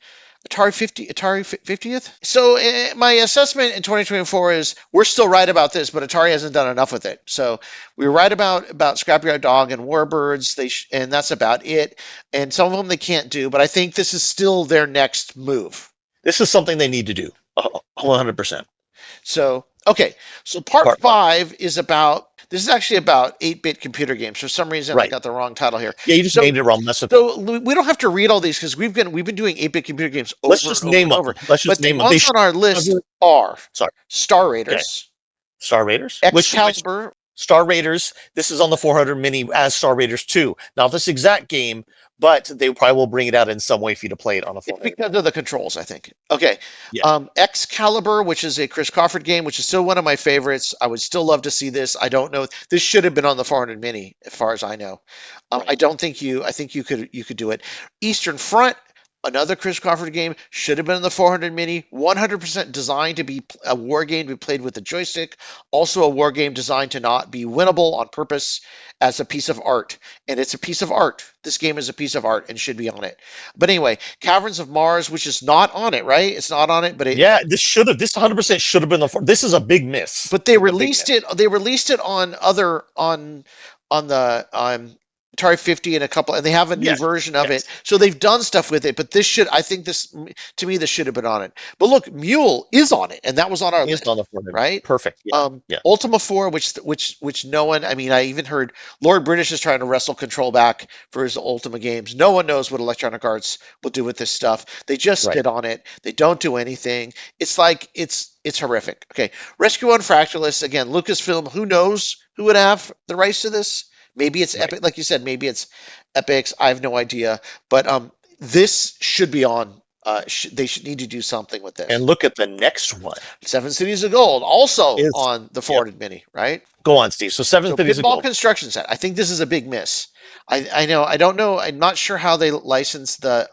Atari 50th? So my assessment in 2024 is we're still right about this, but Atari hasn't done enough with it. So we were right about Scrapyard Dog and Warbirds, and that's about it. And some of them they can't do, but I think this is still their next move. This is something they need to do, 100%. So, okay. So part 5 is about. This is actually about 8-bit computer games. For some reason, I got the wrong title here. Yeah, you just named it wrong. So we don't have to read all these because we've been doing 8-bit computer games over Let's just name them. Let's just name them. The ones on our list are Star Raiders. Okay. Star Raiders? Excalibur. Star Raiders. This is on the 400 Mini as Star Raiders 2. Not this exact game, but they probably will bring it out in some way for you to play it on a 400. It's because of the controls, I think. Okay. Yeah. Excalibur, which is a Chris Crawford game, which is still one of my favorites. I would still love to see this. I don't know. This should have been on the 400 Mini, as far as I know. I think you could do it. Eastern Front. Another Chris Crawford game, should have been in the 400 Mini, 100% designed to be a war game to be played with a joystick, also a war game designed to not be winnable on purpose as a piece of art. And it's a piece of art. This game is a piece of art and should be on it. But anyway, Caverns of Mars, which is not on it, right? It's not on it, but this 100% should have been this is a big miss. But they released it. They released it on Atari 50 and a couple, and they have a new Yes, version of yes. it. So they've done stuff with it, but to me, this should have been on it. But look, Mule is on it, and that was on our Is list, on the forehead. right? Perfect. Yeah. Yeah. Ultima 4, which no one, I mean, I even heard Lord British is trying to wrestle control back for his Ultima games. No one knows what Electronic Arts will do with this stuff. They just Right. sit on it. They don't do anything. It's like it's horrific. Okay, Rescue One Fractalist again. Lucasfilm. Who knows who would have the rights to this? Maybe it's Right. Epic, like you said. Maybe it's Epic's. I have no idea. But this should be on. They should need to do something with this. And look at the next one. Seven Cities of Gold, also Is- on the forwarded mini, right? Go on, Steve. So Seven So Cities of pinball Gold. construction set. I think this is a big miss. I know. I don't know. I'm not sure how they licensed the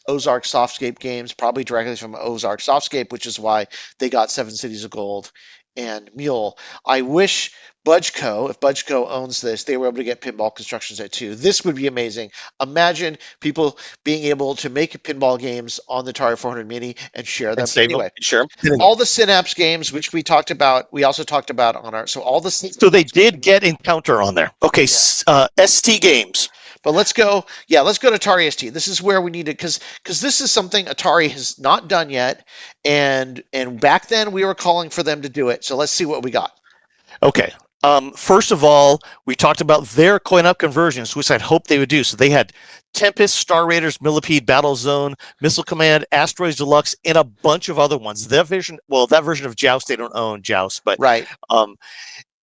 Ozark Softscape games. Probably directly from Ozark Softscape, which is why they got Seven Cities of Gold and Mule. I wish Budgeco, if Budgeco owns this, they were able to get pinball construction set too. This would be amazing. Imagine people being able to make pinball games on the Atari 400 Mini and share them. And save Anyway, them. Share them. all the Synapse games, which we talked about, we also talked about on our. So all the. So they did get Encounter on there. Okay. ST Games. But let's go. Yeah, let's go to Atari ST. This is where we need to, because this is something Atari has not done yet, and back then we were calling for them to do it. So let's see what we got. Okay. First of all, we talked about their coin-up conversions, which I'd hoped they would do. So they had Tempest, Star Raiders, Millipede, Battle Zone, Missile Command, Asteroids Deluxe, and a bunch of other ones. That version of Joust, they don't own Joust, but Right. but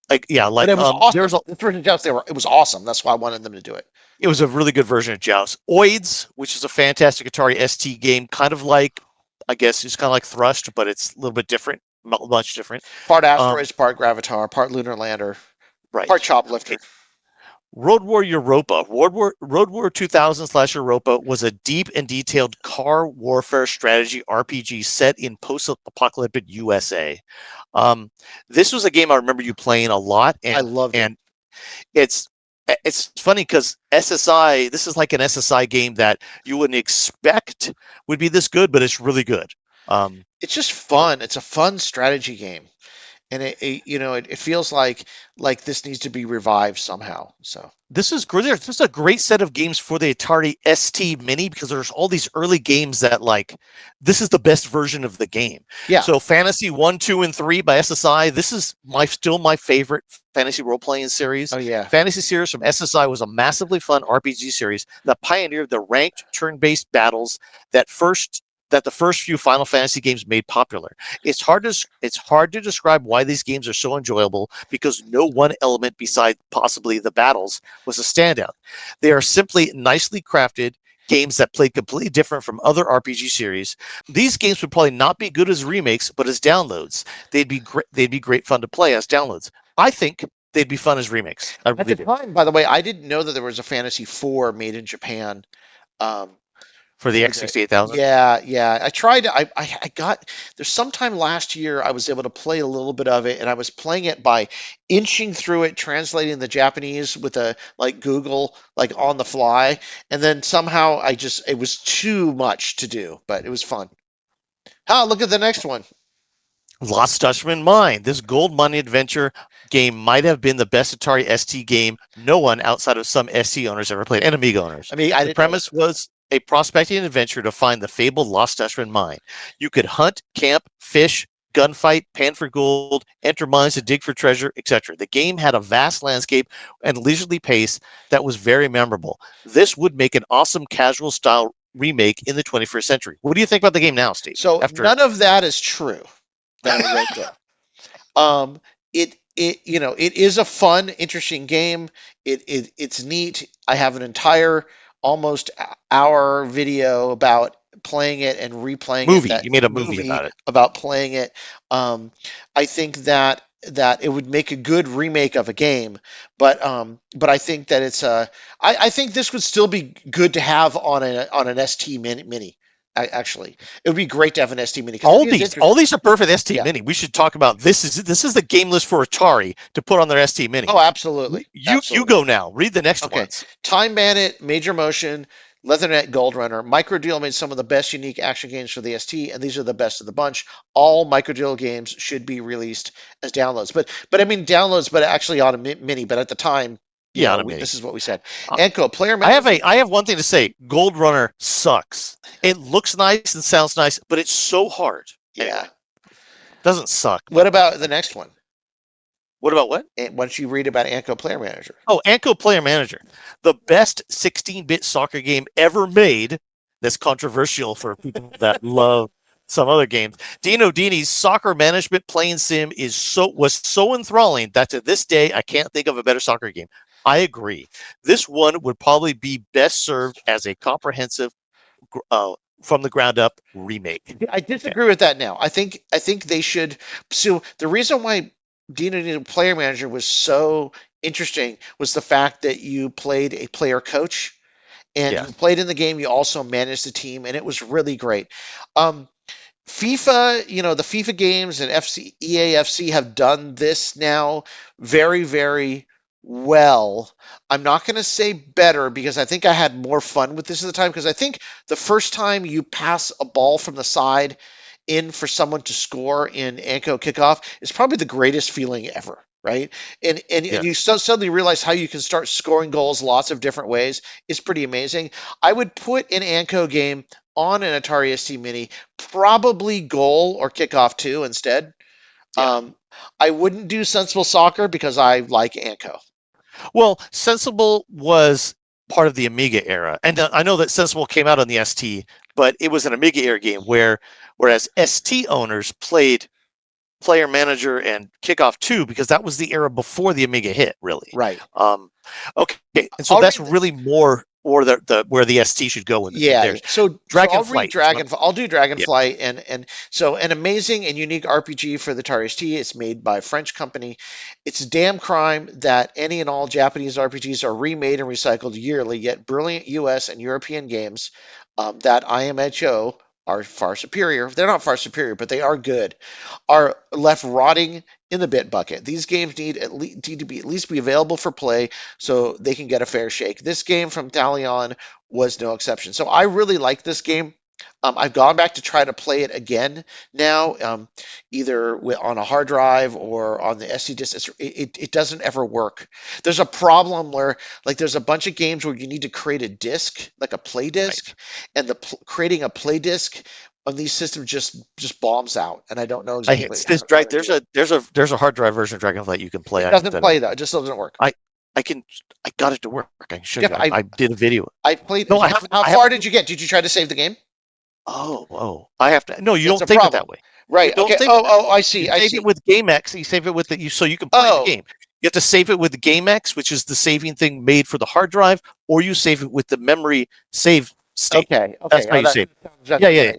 it was awesome. there's a, This version of Joust, it was awesome. That's why I wanted them to do it. it was a really good version of Joust. Oids, which is a fantastic Atari ST game, kind of like, I guess it's kind of like Thrust, but it's a little bit different, much different. Part Asteroids, part Gravatar, part Lunar Lander, Right. part Choplifter. Road War Europa. Road War 2000/Europa was a deep and detailed car warfare strategy RPG set in post-apocalyptic USA. This was a game I remember you playing a lot, and I loved it. and it's funny because SSI. This is like an SSI game that you wouldn't expect would be this good, but it's really good. It's just fun. It's a fun strategy game, and it feels like this needs to be revived somehow. So This is great. This is a great set of games for the Atari ST Mini because there's all these early games that this is the best version of the game. yeah, So Fantasy 1, 2, and 3 by SSI. This is still my favorite fantasy role-playing series. oh yeah, Fantasy series from SSI was a massively fun RPG series that pioneered the ranked turn-based battles that the first few Final Fantasy games made popular. It's hard to describe why these games are so enjoyable because no one element beside possibly the battles was a standout. They are simply nicely crafted games that played completely different from other RPG series. These games would probably not be good as remakes, but as downloads, they'd be great fun to play as downloads. I think they'd be fun as remakes. I At really the do. time, by the way, I didn't know that there was a Fantasy 4 made in Japan. For the for X68000. Yeah. I tried. I got there's sometime last year I was able to play a little bit of it, and I was playing it by inching through it, translating the Japanese with a Google on the fly, and then somehow it was too much to do, but it was fun. Look at the next one. Lost Dutchman Mine. This gold money adventure game might have been the best Atari ST game no one outside of some ST owners ever played, and Amiga owners. I mean, The premise was a prospecting adventure to find the fabled Lost Dutchman Mine. You could hunt, camp, fish, gunfight, pan for gold, enter mines to dig for treasure, etc. The game had a vast landscape and leisurely pace that was very memorable. This would make an awesome casual style remake in the 21st century. What do you think about the game now, Steve? So none of that is true. That I read there. It is a fun, interesting game. It's neat. I have an entire almost hour video about playing it and replaying Movie. it. You made a movie about it. About playing it. I think that it would make a good remake of a game, but I think that it's I think this would still be good to have on an ST Mini. Actually, it would be great to have an ST Mini. All these are perfect ST Yeah. Mini. We should talk about this. This is the game list for Atari to put on their ST Mini. Oh, absolutely. You go now. Read the next Okay. ones. Time Bandit, Major Motion, Leathernet, Gold Runner. Microdeal made some of the best unique action games for the ST, and these are the best of the bunch. All Microdeal games should be released as downloads. But I mean downloads, but actually on a Mini. But at the time, on a Mini. this is what we said. Uh, Anko, player manager. I have one thing to say. Gold Runner sucks. It looks nice and sounds nice, but it's so hard. Yeah. Doesn't suck. What about the next one? What about what? Once you read about Anko Player Manager. Oh, Anko Player Manager, the best 16-bit soccer game ever made. That's controversial for people that love some other games. Dino Dini's soccer management playing sim was so enthralling that to this day I can't think of a better soccer game. I agree. This one would probably be best served as a comprehensive from the ground up remake. I disagree with that now. I think they should. So the reason why Dino Player Manager was so interesting was the fact that you played a player coach, and you played in the game. You also managed the team, and it was really great. FIFA, the FIFA games and EAFC have done this now very, very well. I'm not going to say better because I think I had more fun with this at the time, because I think the first time you pass a ball from the side in for someone to score in Anko Kickoff is probably the greatest feeling ever, right? And you suddenly realize how you can start scoring goals lots of different ways. It's pretty amazing. I would put an Anko game on an Atari ST Mini, probably Goal or Kickoff 2 instead. I wouldn't do Sensible Soccer because I like Anko. Well, Sensible was part of the Amiga era, and I know that Sensible came out on the ST, but it was an Amiga era game whereas ST owners played Player Manager and Kickoff 2 because that was the era before the Amiga hit, really. Right. Okay, and so that's really more or the where the ST should go with it. Yeah. So Dragonflight. I'll do Dragonflight, and so an amazing and unique RPG for the Atari ST. It's made by a French company. It's a damn crime that any and all Japanese RPGs are remade and recycled yearly, yet brilliant US and European games that IMHO are far superior. They're not far superior, but they are good, are left rotting in the bit bucket. These games need to be at least be available for play so they can get a fair shake. This game from Talion was no exception. So I really like this game. I've gone back to try to play it again now, either on a hard drive or on the SD disk. It doesn't ever work. There's a problem where, like, there's a bunch of games where you need to create a disk, like a play disk, and creating a play disk on these systems just bombs out, and I don't know exactly. There's a hard drive version of Dragonflight you can play. It doesn't play though. It just doesn't work. I got it to work. I can show you. I did a video. I played. No, how far did you get? Did you try to save the game? Oh! I have to. No, you That's don't save it that way. Right. Okay. I see. You save it with GameX. You save it with so you can play the game. You have to save it with the GameX, which is the saving thing made for the hard drive, or you save it with the memory save state. Okay. That's how you save it. Yeah.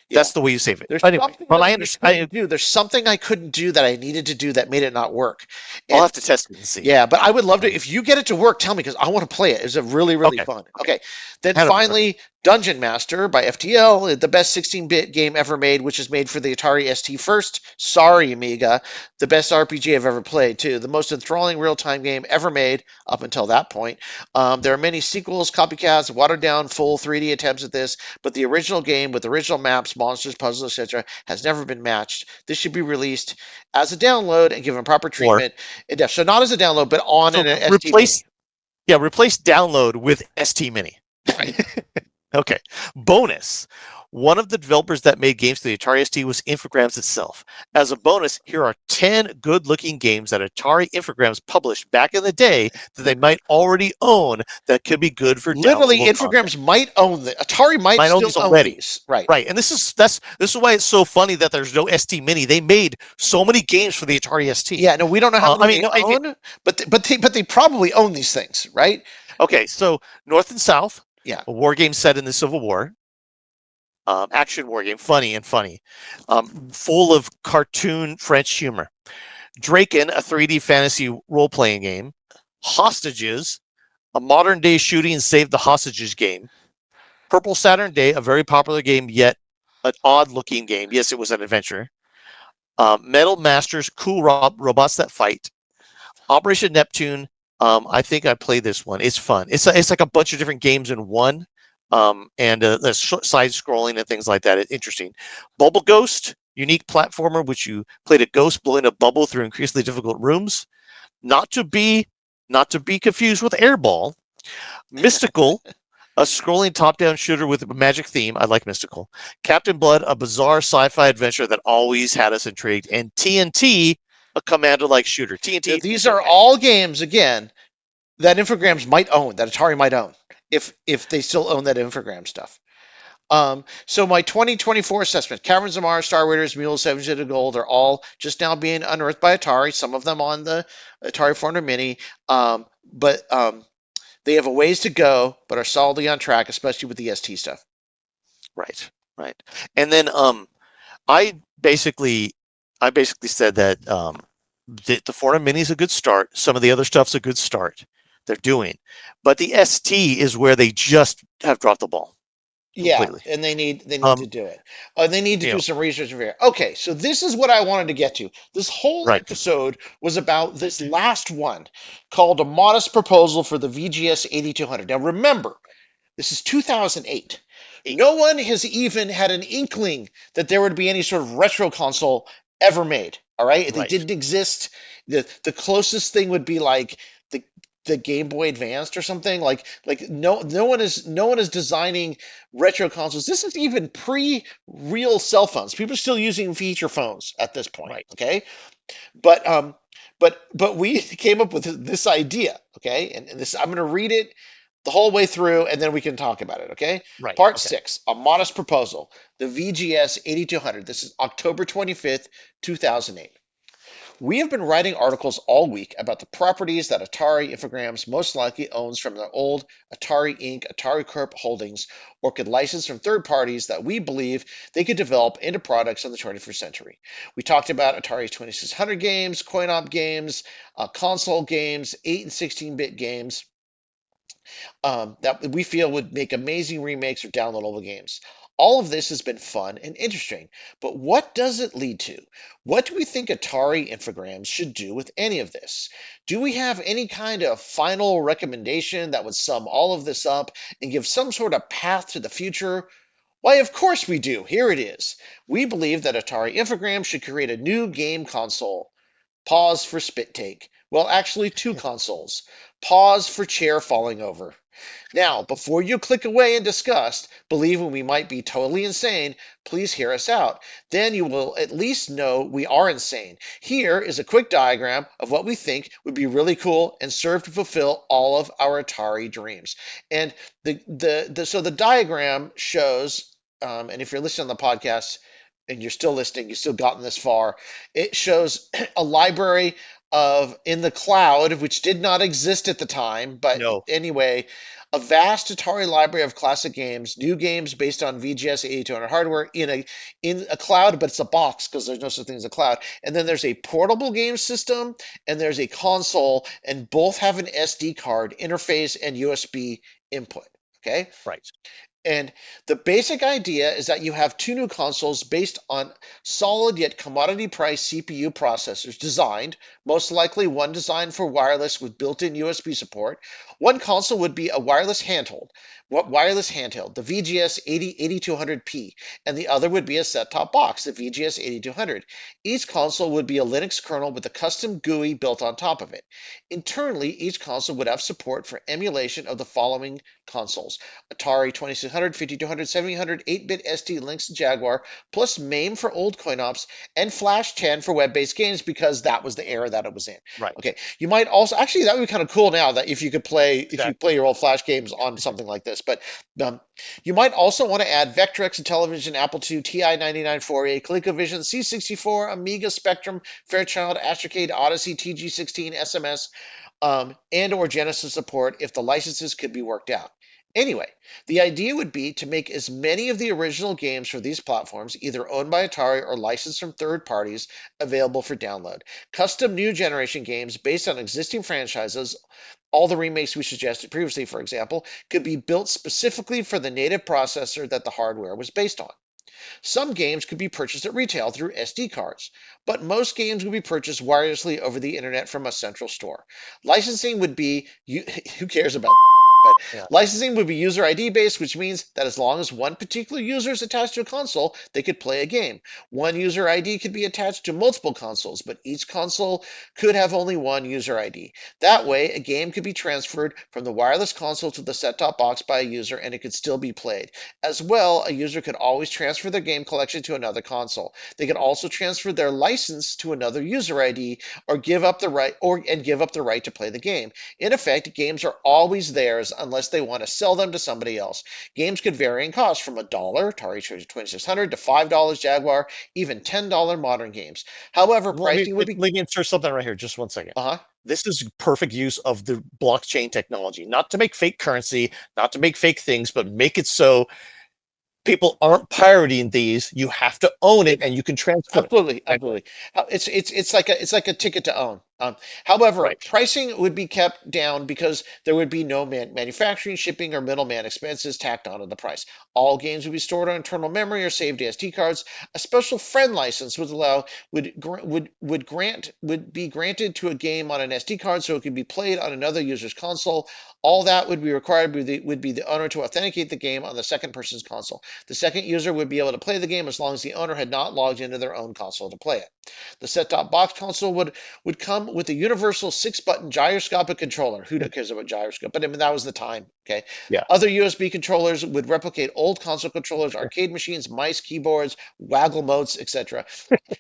That's the way you save it. I understand. There's something I couldn't do that I needed to do that made it not work. I'll have to test it and see. Yeah, but I would love to. If you get it to work, tell me, because I want to play it. It's a really fun. Okay. Then finally, Dungeon Master by FTL, the best 16-bit game ever made, which is made for the Atari ST first. Sorry, Amiga. The best RPG I've ever played, too. The most enthralling real-time game ever made up until that point. There are many sequels, copycats, watered-down, full 3D attempts at this, but the original game with original maps, monsters, puzzles, etc., has never been matched. This should be released as a download and given proper treatment. So not as a download, but on an ST Mini. Yeah, replace download with ST Mini. Okay. Bonus. One of the developers that made games for the Atari ST was Infogrames itself. As a bonus, here are 10 good-looking games that Atari Infogrames published back in the day that they might already own that could be good for literally Infogrames might own the Atari might still own these. Right. And this is why it's so funny that there's no ST Mini. They made so many games for the Atari ST. Yeah, no, we don't know how many they own, but they probably own these things, right? Okay, so North and South. Yeah. A war game set in the Civil War. Action war game, funny, full of cartoon French humor. Draken, a 3D fantasy role-playing game. Hostages, a modern-day shooting and save the hostages game. Purple Saturn Day, a very popular game, yet an odd-looking game. Yes, it was an adventure. Metal Masters, cool robots that fight. Operation Neptune, I think I played this one. It's fun. It's like a bunch of different games in one. And the side scrolling and things like that. It's interesting. Bubble Ghost, unique platformer, which you played a ghost blowing a bubble through increasingly difficult rooms. Not to be not to be confused with Airball. Mystical, a scrolling top-down shooter with a magic theme. I like Mystical. Captain Blood, a bizarre sci-fi adventure that always had us intrigued. And TNT, a commander-like shooter. TNT. These are all games, again, that Infogrames might own, that Atari might own, if they still own that Infogram stuff. So my 2024 assessment: Caverns of Mars, Star Raiders, Mules, Seven Shades of Gold are all just now being unearthed by Atari. Some of them on the Atari 400 Mini, but they have a ways to go, but are solidly on track, especially with the ST stuff. Right. And then I basically said that the 400 Mini is a good start. Some of the other stuff's a good start. They're doing, but the ST is where they just have dropped the ball. Completely. Yeah, and they need to do it. They need to do some research over here. Okay, so this is what I wanted to get to. This whole episode was about this last one, called A Modest Proposal for the VGS 8200. Now remember, this is 2008. No one has even had an inkling that there would be any sort of retro console ever made. All right, they didn't exist. The closest thing would be like the Game Boy Advanced or something. Like no one is designing retro consoles. This is even pre-real cell phones. People are still using feature phones at this point. Okay, but we came up with this idea. Okay, and this, I'm going to read it the whole way through, and then we can talk about it. Okay, Part 6: A Modest Proposal, the VGS 8200. This is October 25th, 2008. We have been writing articles all week about the properties that Atari Infogrames most likely owns from their old Atari Inc., Atari Corp. Holdings, or could license from third parties that we believe they could develop into products in the 21st century. We talked about Atari's 2600 games, coin-op games, console games, 8 and 16-bit games that we feel would make amazing remakes or downloadable games. All of this has been fun and interesting, but what does it lead to? What do we think Atari Infogrames should do with any of this? Do we have any kind of final recommendation that would sum all of this up and give some sort of path to the future? Why, of course we do. Here it is. We believe that Atari Infogrames should create a new game console. Pause for spit take. Well, actually, two consoles. Pause for chair falling over. Now, before you click away in disgust, believing we might be totally insane, please hear us out. Then you will at least know we are insane. Here is a quick diagram of what we think would be really cool and serve to fulfill all of our Atari dreams. And so the diagram shows, and if you're listening on the podcast and you're still listening, you've still gotten this far, it shows a library of in the cloud, which did not exist at the time, but anyway, a vast Atari library of classic games, new games based on VGS 8200 hardware in a cloud, but it's a box because there's no such thing as a cloud. And then there's a portable game system and there's a console, and both have an SD card interface and USB input. Okay? Right. And the basic idea is that you have two new consoles based on solid yet commodity price CPU processors designed, most likely one designed for wireless with built-in USB support. One console would be a wireless handheld, the VGS 8200P, and the other would be a set-top box, the VGS 8200. Each console would be a Linux kernel with a custom GUI built on top of it. Internally, each console would have support for emulation of the following consoles: Atari 2600, 5200, 7800, 8-bit SD, Lynx, and Jaguar, plus MAME for old coin-ops, and Flash 10 for web-based games, because that was the era that it was in. Right. Okay. You might also, actually, that would be kind of cool now that if you could play, if you play your old Flash games on something like this. But you might also want to add Vectrex, Intellivision, Apple II, TI 9948, ColecoVision, C64, Amiga, Spectrum, Fairchild, Astrocade, Odyssey, TG16, SMS, and or Genesis support if the licenses could be worked out. Anyway, the idea would be to make as many of the original games for these platforms, either owned by Atari or licensed from third parties, available for download. Custom new generation games based on existing franchises, all the remakes we suggested previously, for example, could be built specifically for the native processor that the hardware was based on. Some games could be purchased at retail through SD cards, but most games would be purchased wirelessly over the internet from a central store. Licensing would be, who cares about But Yeah. licensing would be user ID based, which means that as long as one particular user is attached to a console, they could play a game. One user ID could be attached to multiple consoles, but each console could have only one user ID. That way, a game could be transferred from the wireless console to the set-top box by a user and it could still be played. As well, a user could always transfer their game collection to another console. They could also transfer their license to another user ID or give up the right to play the game. In effect, games are always theirs unless they want to sell them to somebody else. Games could vary in cost from $1 Atari 2600 to $5 Jaguar, even $10 modern games. However, pricing would be Let me insert something right here. Just 1 second. uh-huh. This is perfect use of the blockchain technology, not to make fake currency, not to make fake things, but make it so people aren't pirating these. You have to own it and you can transfer it. Absolutely. It's like a ticket to own. However, Right. pricing would be kept down because there would be no manufacturing, shipping, or middleman expenses tacked onto the price. All games would be stored on internal memory or saved SD cards. A special friend license would be granted to a game on an SD card so it could be played on another user's console. All that would be required would be the owner to authenticate the game on the second person's console. The second user would be able to play the game as long as the owner had not logged into their own console to play it. The set-top box console would come with a universal 6-button gyroscopic controller. Who cares about gyroscope? But I mean, that was the time. Okay. Yeah. Other USB controllers would replicate old console controllers, arcade machines, mice, keyboards, waggle motes, etc.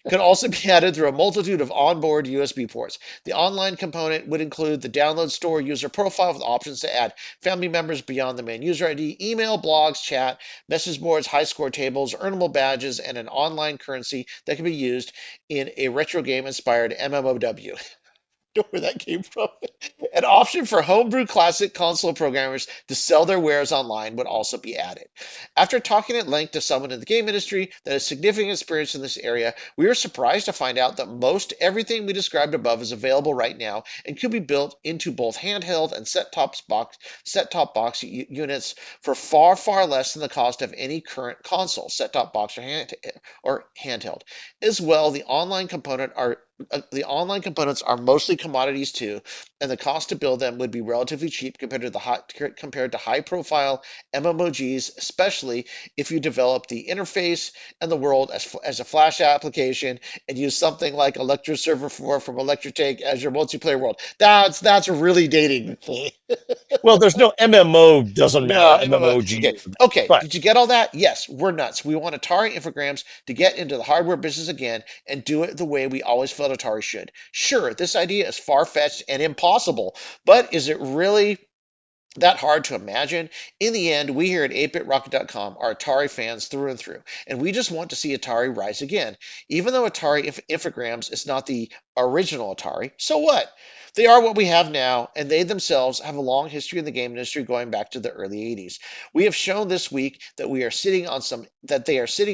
Could also be added through a multitude of onboard USB ports. The online component would include the download store user profile with options to add family members beyond the main user ID, email, blogs, chat, message boards, high score tables, earnable badges, and an online currency that can be used in a retro game inspired MMOW. Where that came from. An option for homebrew classic console programmers to sell their wares online would also be added. After talking at length to someone in the game industry that has significant experience in this area, we were surprised to find out that most everything we described above is available right now and could be built into both handheld and set-top box units for far less than the cost of any current console, set-top box or handheld. As well, the online components are mostly commodities too, and the cost to build them would be relatively cheap compared to high-profile MMOGs, especially if you develop the interface and the world as a Flash application and use something like Electro Server 4 from Electrotech as your multiplayer world. That's really dating me. Well, there's no MMO, doesn't matter. MMOG. Okay. But Did you get all that? Yes, we're nuts. We want Atari Infogrames to get into the hardware business again and do it the way we always felt Atari should. Sure, this idea is far-fetched and impossible, but is it really that hard to imagine? In the end, we here at 8bitrocket.com are Atari fans through and through, and we just want to see Atari rise again. Even though Atari Infogrames is not the original Atari, so what? They are what we have now, and they themselves have a long history in the game industry going back to the early 80s. We have shown this week that they are sitting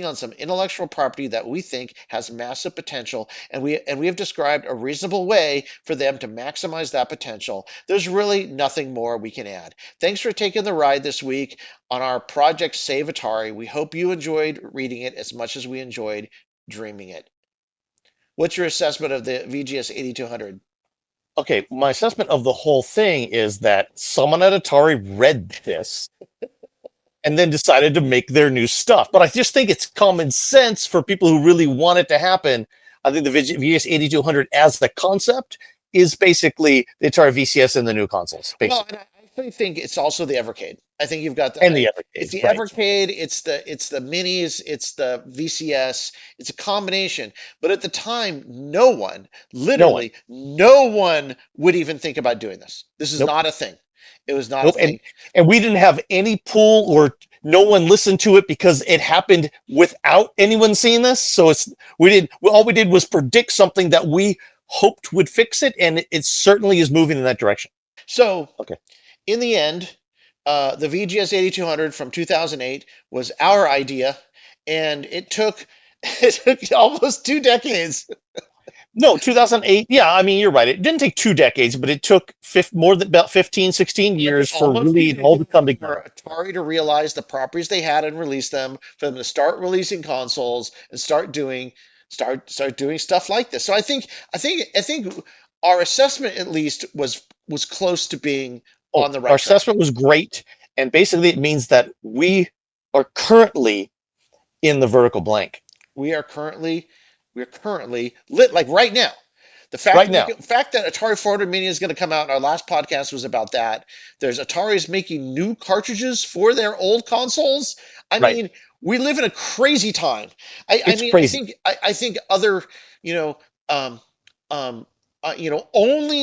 on some intellectual property that we think has massive potential, and we have described a reasonable way for them to maximize that potential. There's really nothing more we can add. Thanks for taking the ride this week on our project Save Atari. We hope you enjoyed reading it as much as we enjoyed dreaming it. What's your assessment of the VGS 8200? okay, my assessment of the whole thing is that someone at Atari read this and then decided to make their new stuff. But I just think it's common sense for people who really want it to happen. I think the VGS 8200 as the concept is basically the Atari VCS in the new consoles. Basically. Well, and I actually think it's also the Evercade. I think you've got And the Evercade. It's the right. Evercade. It's the minis. It's the VCS. It's a combination. But at the time, literally no one would even think about doing this. This is not a thing. It was not a thing. And we didn't have any pull, or no one listened to it because it happened without anyone seeing this. So all we did was predict something that we hoped would fix it, and it certainly is moving in that direction. So, in the end, the VGS 8200 from 2008 was our idea, and it took almost 2 decades. No, 2008. Yeah, I mean, you're right. It didn't take 2 decades, but it took more than about 15, 16 years for really it all to come together. For Atari to realize the properties they had and release them, for them to start releasing consoles and start doing stuff like this. So I think our assessment at least was close to being on the right Our track. assessment was great, and basically it means that we are currently in the vertical blank. We're currently lit, like right now. The fact, Right now. fact that Atari 400 Mini is going to come out, our last podcast was about that. There's Atari's making new cartridges for their old consoles. I Right. mean, we live in a crazy time. It's crazy. I think other, only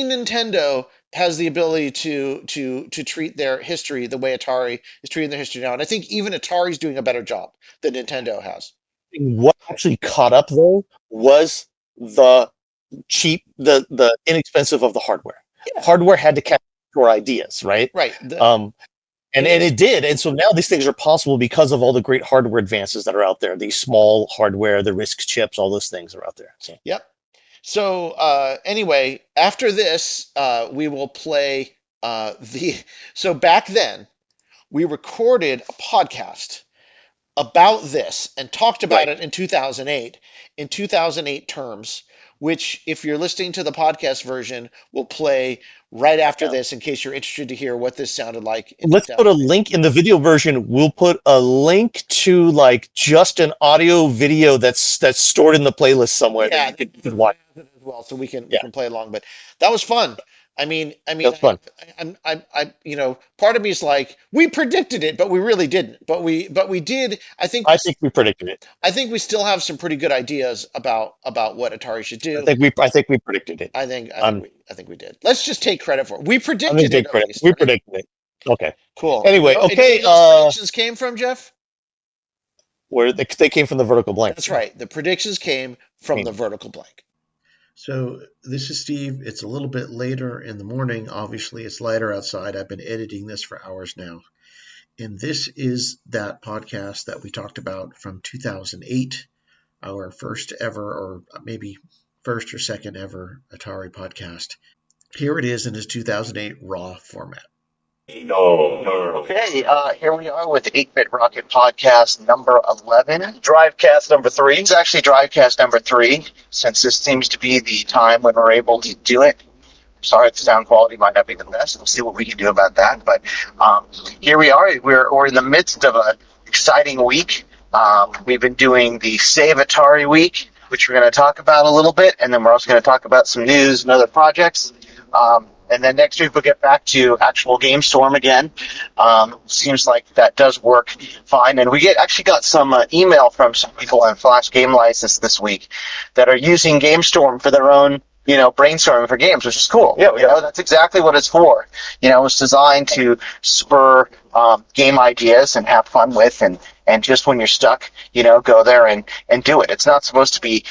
Nintendo has the ability to treat their history the way Atari is treating their history now. And I think even Atari's doing a better job than Nintendo has. What actually caught up though was the cheap, the inexpensive of the hardware. Yeah. Hardware had to catch your ideas, right? Right. And it did. And so now these things are possible because of all the great hardware advances that are out there. These small hardware, the RISC chips, all those things are out there. So. Yep. So anyway, after this, we will play So back then, we recorded a podcast about this and talked about it in 2008, in 2008 terms, which, if you're listening to the podcast version, will play right after this in case you're interested to hear what this sounded like. Let's put a link in the video version. We'll put a link to like just an audio video that's stored in the playlist somewhere that you could watch as well, so we can play along. But that was fun. I mean, that's fun. Part of me is like, we predicted it, but we really didn't. But we did. I think we predicted it. I think we still have some pretty good ideas about what Atari should do. I think we predicted it. I think we did. Let's just take credit for it. We predicted it. Take credit. We predicted it. Okay. Cool. Anyway, okay. Where predictions came from, Jeff? Where they came from the vertical blank. That's right. The predictions came from the vertical blank. So this is Steve. It's a little bit later in the morning. Obviously, it's lighter outside. I've been editing this for hours now. And this is that podcast that we talked about from 2008, our first ever, or maybe first or second ever Atari podcast. Here it is in its 2008 RAW format. Okay, here we are with 8-Bit Rocket Podcast number 11. Drivecast number 3. It's actually Drivecast number 3, since this seems to be the time when we're able to do it. Sorry, the sound quality might not be the best. We'll see what we can do about that. But here we are. We're in the midst of an exciting week. We've been doing the Save Atari week, which we're going to talk about a little bit, and then we're also going to talk about some news and other projects. And then next week we'll get back to actual Game Storm again. Seems like that does work fine. And we actually got some email from some people on Flash Game License this week that are using Game Storm for their own, brainstorming for games, which is cool. Yeah, that's exactly what it's for. It's designed to spur game ideas and have fun with, and just when you're stuck, go there and do it. It's not supposed to be,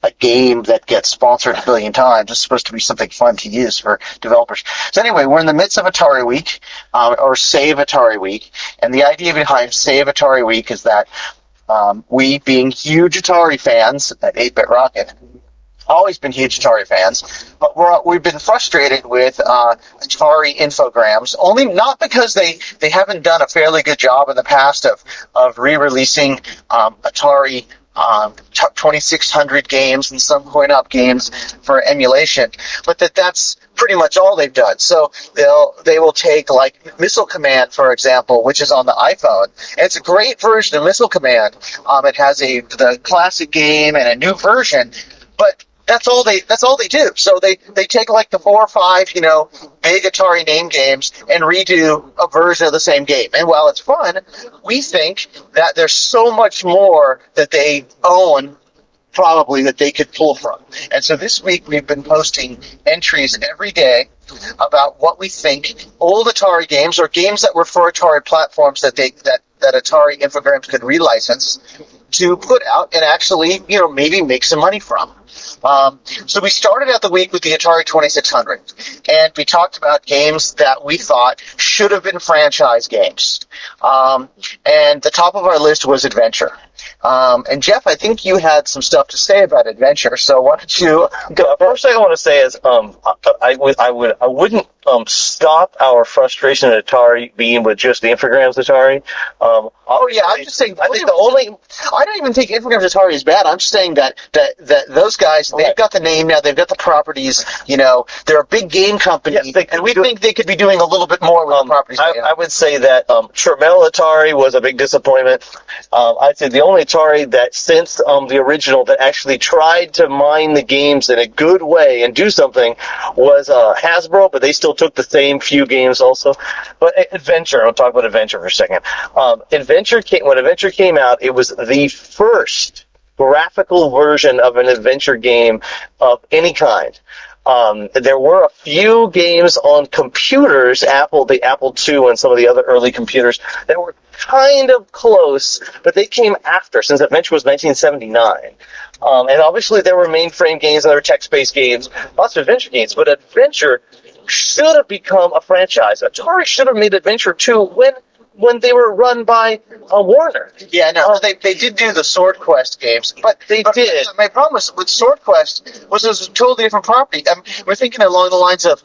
a game that gets sponsored a billion times. It's supposed to be something fun to use for developers. So anyway, we're in the midst of Atari Week, or Save Atari Week, and the idea behind Save Atari Week is that we, being huge Atari fans at 8-Bit Rocket, always been huge Atari fans, but we've been frustrated with Atari Infogrames, only not because they haven't done a fairly good job in the past of re-releasing Atari 2600 games and some coin-op games for emulation, but that's pretty much all they've done. So they will take, like, Missile Command, for example, which is on the iPhone, and it's a great version of Missile Command. It has the classic game and a new version, but that's all they do. So they take like the 4 or 5, big Atari name games and redo a version of the same game. And while it's fun, we think that there's so much more that they own, probably, that they could pull from. And so this week we've been posting entries every day about what we think old Atari games, or games that were for Atari platforms that Atari Infogrames could relicense to put out and actually, maybe make some money from. So we started out the week with the Atari 2600, and we talked about games that we thought should have been franchise games. And the top of our list was Adventure. And Jeff, I think you had some stuff to say about Adventure, so why don't you... First thing I want to say is I wouldn't stop our frustration at Atari being with just the Infogrames Atari. I'm just saying, I don't even think Infogrames Atari is bad. I'm just saying that those guys, they've got the name now, they've got the properties, they're a big game company, and we think they could be doing a little bit more with the properties. I would say that Trammell Atari was a big disappointment. I'd say the only Atari that since the original that actually tried to mine the games in a good way and do something was Hasbro, but they still took the same few games also. But Adventure, I'll talk about Adventure for a second. When Adventure came out, it was the first graphical version of an adventure game of any kind. There were a few games on computers, the Apple II and some of the other early computers, that were kind of close, but they came after, since Adventure was 1979. And obviously there were mainframe games and there were text-based games, lots of adventure games, but Adventure should have become a franchise. Atari should have made Adventure 2 when they were run by Warner. Yeah, no, they did do the Sword Quest games, but they did. My problem with Sword Quest was it was a totally different property. We're thinking along the lines of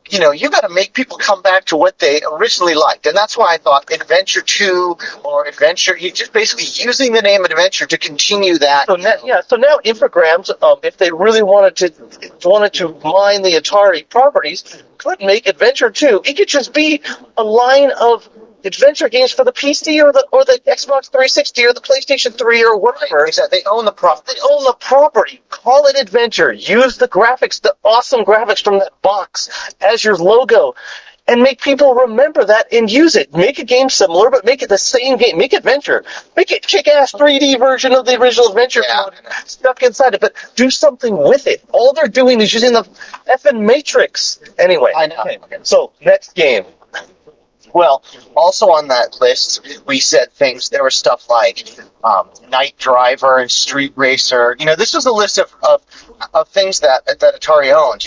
you got to make people come back to what they originally liked, and that's why I thought Adventure 2 or Adventure, you're just basically using the name Adventure to continue that. So now Infogrames, if they really wanted to mine the Atari properties, could make Adventure 2. It could just be a line of adventure games for the PC or the Xbox 360 or the PlayStation 3 or whatever. Exactly. They own the property. They own the property. Call it Adventure. Use the graphics, the awesome graphics from that box as your logo, and make people remember that and use it. Make a game similar, but make it the same game. Make Adventure. Make it kick-ass 3D version of the original Adventure stuck inside it, but do something with it. All they're doing is using the effing Matrix. Anyway. I know. Okay. So, next game. Well, also on that list, we said things. There was stuff like Night Driver and Street Racer. This was a list of things that Atari owned.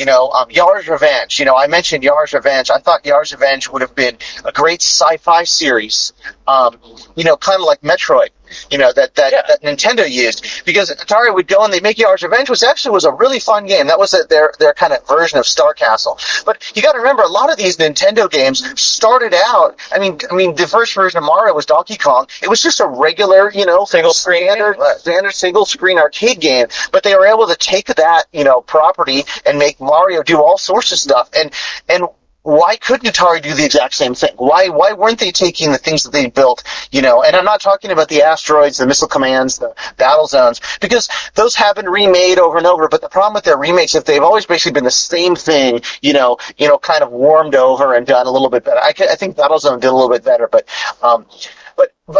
Yar's Revenge. I mentioned Yar's Revenge. I thought Yar's Revenge would have been a great sci-fi series. Kind of like Metroid. That Nintendo used, because Atari would go and they'd make Yar's Revenge, which actually was a really fun game. That was their kind of version of Star Castle. But you got to remember, a lot of these Nintendo games started out. I mean, the first version of Mario was Donkey Kong. It was just a regular, standard single screen arcade game. But they were able to take that, property and make Mario do all sorts of stuff. And why couldn't Atari do the exact same thing? Why weren't they taking the things that they built, and I'm not talking about the asteroids, the missile commands, the battle zones, because those have been remade over and over, but the problem with their remakes is they've always basically been the same thing, kind of warmed over and done a little bit better. I think Battlezone did a little bit better, but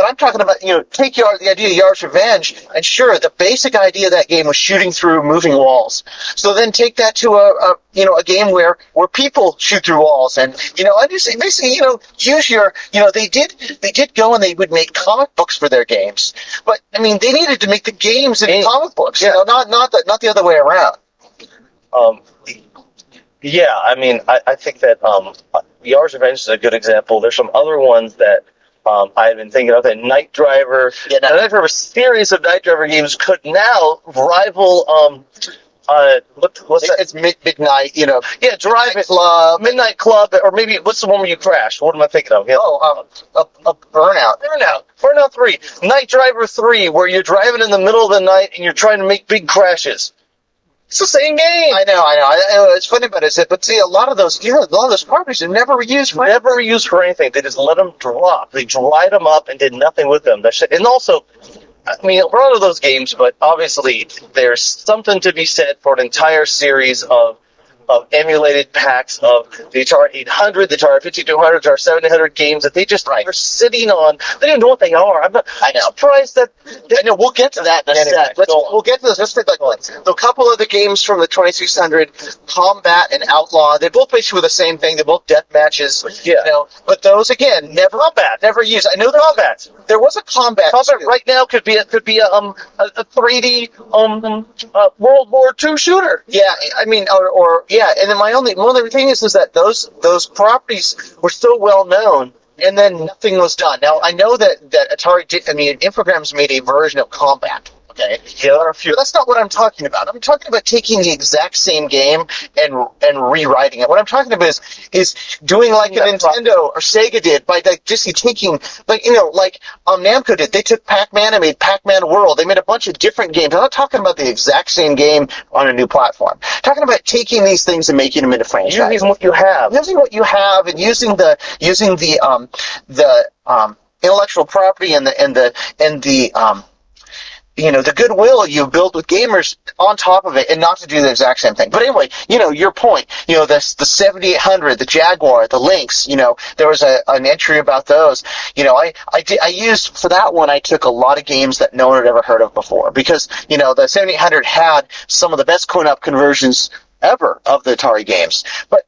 I'm talking about, take the idea of Yar's Revenge, and sure, the basic idea of that game was shooting through moving walls. So then take that to a game where people shoot through walls, and basically use your they did go and they would make comic books for their games, but I mean they needed to make the games in comic books, not the other way around. I think that Yar's Revenge is a good example. There's some other ones that I've been thinking of, that Night Driver. Yeah, Night Driver, a series of Night Driver games could now rival what's that? It's Midnight, Midnight Club, or maybe what's the one where you crash? What am I thinking of? Burnout. Burnout 3. Night Driver 3, where you're driving in the middle of the night and you're trying to make big crashes. It's the same game. I know. It's funny about it, but see, a lot of those properties are never used for anything. They just let them drop. They dried them up and did nothing with them. And also, we're out of those games, but obviously there's something to be said for an entire series of emulated packs of the Atari 800, the Atari 5200, the Atari 700 games that they just are sitting on. They don't know what they are. I'm surprised that. I know. We'll get to that in a sec. We'll get to this. Let's take a couple of the games from the 2600, Combat and Outlaw. They both basically the same thing. They're both death matches. But those again never used. I know Combat. There was a Combat. Combat right now could be a 3D World War II shooter. Yeah, and then my only thing is that those properties were so well known, and then nothing was done. Now I know that Atari Infogrames made a version of Combat. Okay. Yeah, there are a few. But that's not what I'm talking about. I'm talking about taking the exact same game and rewriting it. What I'm talking about is doing like a Nintendo or Sega did by like just taking like Namco did. They took Pac-Man and made Pac-Man World. They made a bunch of different games. I'm not talking about the exact same game on a new platform. I'm talking about taking these things and making them into franchises. Using what you have. Using what you have and using the intellectual property and the goodwill you build with gamers on top of it, and not to do the exact same thing. But anyway, your point, the 7800, the Jaguar, the Lynx, there was an entry about those. I used, for that one, I took a lot of games that no one had ever heard of before, because, the 7800 had some of the best coin-op conversions ever of the Atari games. But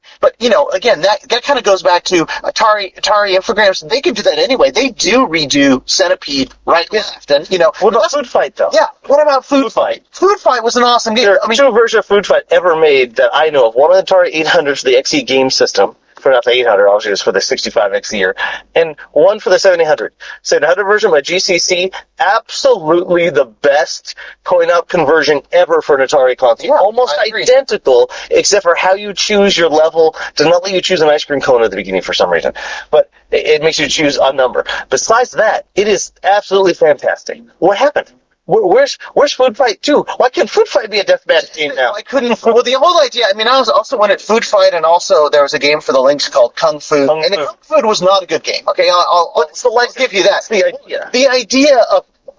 again, that kind of goes back to Atari Infogrames. They can do that anyway. They do redo Centipede right, left, and What about Food Fight, though? yeah. What about Food Fight? Food Fight was an awesome game. There are two versions of Food Fight ever made that I know of. One on the Atari 800 for the XE game system. For not the 800, obviously it's for the 65 XE, and one for the 7800. 700 version by GCC, absolutely the best coin-op conversion ever for an Atari console. Yeah, almost I agree. identical, except for how you choose your level. Does not let you choose an ice cream cone at the beginning for some reason, but it makes you choose a number. Besides that, it is absolutely fantastic. What happened? Where's Food Fight 2? Why can't Food Fight be a deathmatch game now? I couldn't. Well, the whole idea. I was also went at Food Fight, and also there was a game for the Lynx called Kung Fu. Kung and Fu. Kung Fu was not a good game. Okay, I'll give you that. The idea. The idea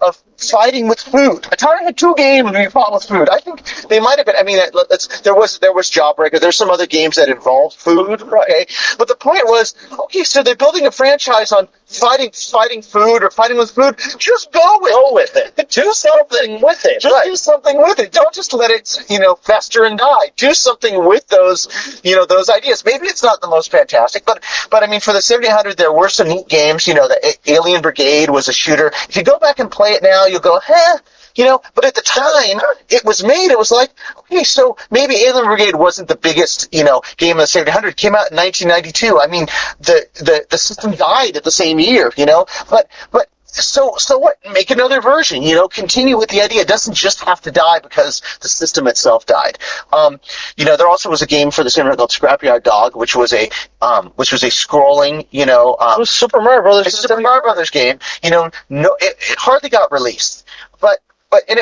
of fighting with food. Atari had two games where you fought with food. I think they might have been. There was Jawbreaker. There's some other games that involved food. Okay, but the point was, okay, so they're building a franchise on fighting food or fighting with food. Just go with it. Do something with it. Just do something with it. Don't just let it, fester and die. Do something with those, those ideas. Maybe it's not the most fantastic, but for the 7800, there were some neat games. The Alien Brigade was a shooter. If you go back and play it now, you'll go, but at the time it was made, it was like, okay, so maybe Alien Brigade wasn't the biggest, game of the 700. It came out in 1992. The system died at the same year, but so what? Make another version, continue with the idea. It doesn't just have to die because the system itself died. There also was a game for the 700 called Scrapyard Dog, which was a scrolling, it was Super Mario Brothers. a Super Mario Brothers game. It hardly got released, but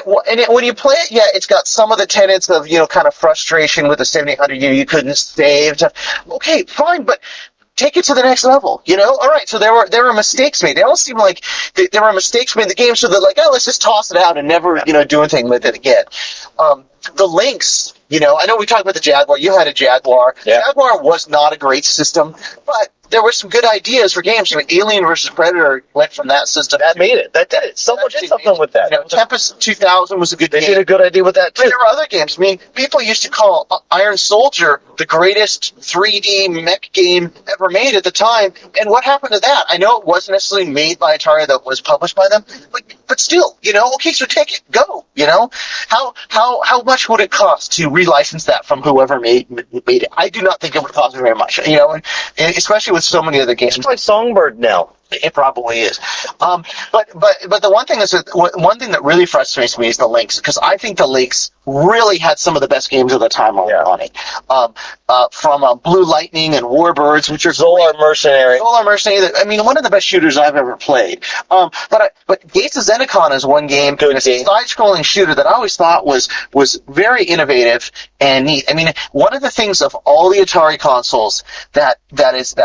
when you play it, it's got some of the tenets of kind of frustration with the 7800. You couldn't save. Okay, fine, but take it to the next level. All right. So there were mistakes made. They all seem like there were mistakes made in the game. So they're like, oh, let's just toss it out and never do anything with it again. The Lynx. I know we talked about the Jaguar. You had a Jaguar. Yeah. Jaguar was not a great system, but there were some good ideas for games. Alien vs. Predator went from that system. That made it. That did it. Someone did something with that. Tempest 2000 was a good They game. did a good idea with that, But too. there were other games. People used to call Iron Soldier the greatest 3D mech game ever made at the time. And what happened to that? I know it wasn't necessarily made by Atari, that was published by them, but still, okay, so take it, go. How much would it cost to relicense that from whoever made it? I do not think it would cost very much. And especially with so many other games. It's like Songbird now. It probably is. But the one thing that really frustrates me is the Lynx, because I think the Lynx really had some of the best games of the time on it. From Blue Lightning and Warbirds, which are Zolar Mercenary. Solar Mercenary. One of the best shooters I've ever played. But Gates of Xenocon is one game, a side-scrolling shooter that I always thought was very innovative and neat. One of the things of all the Atari consoles that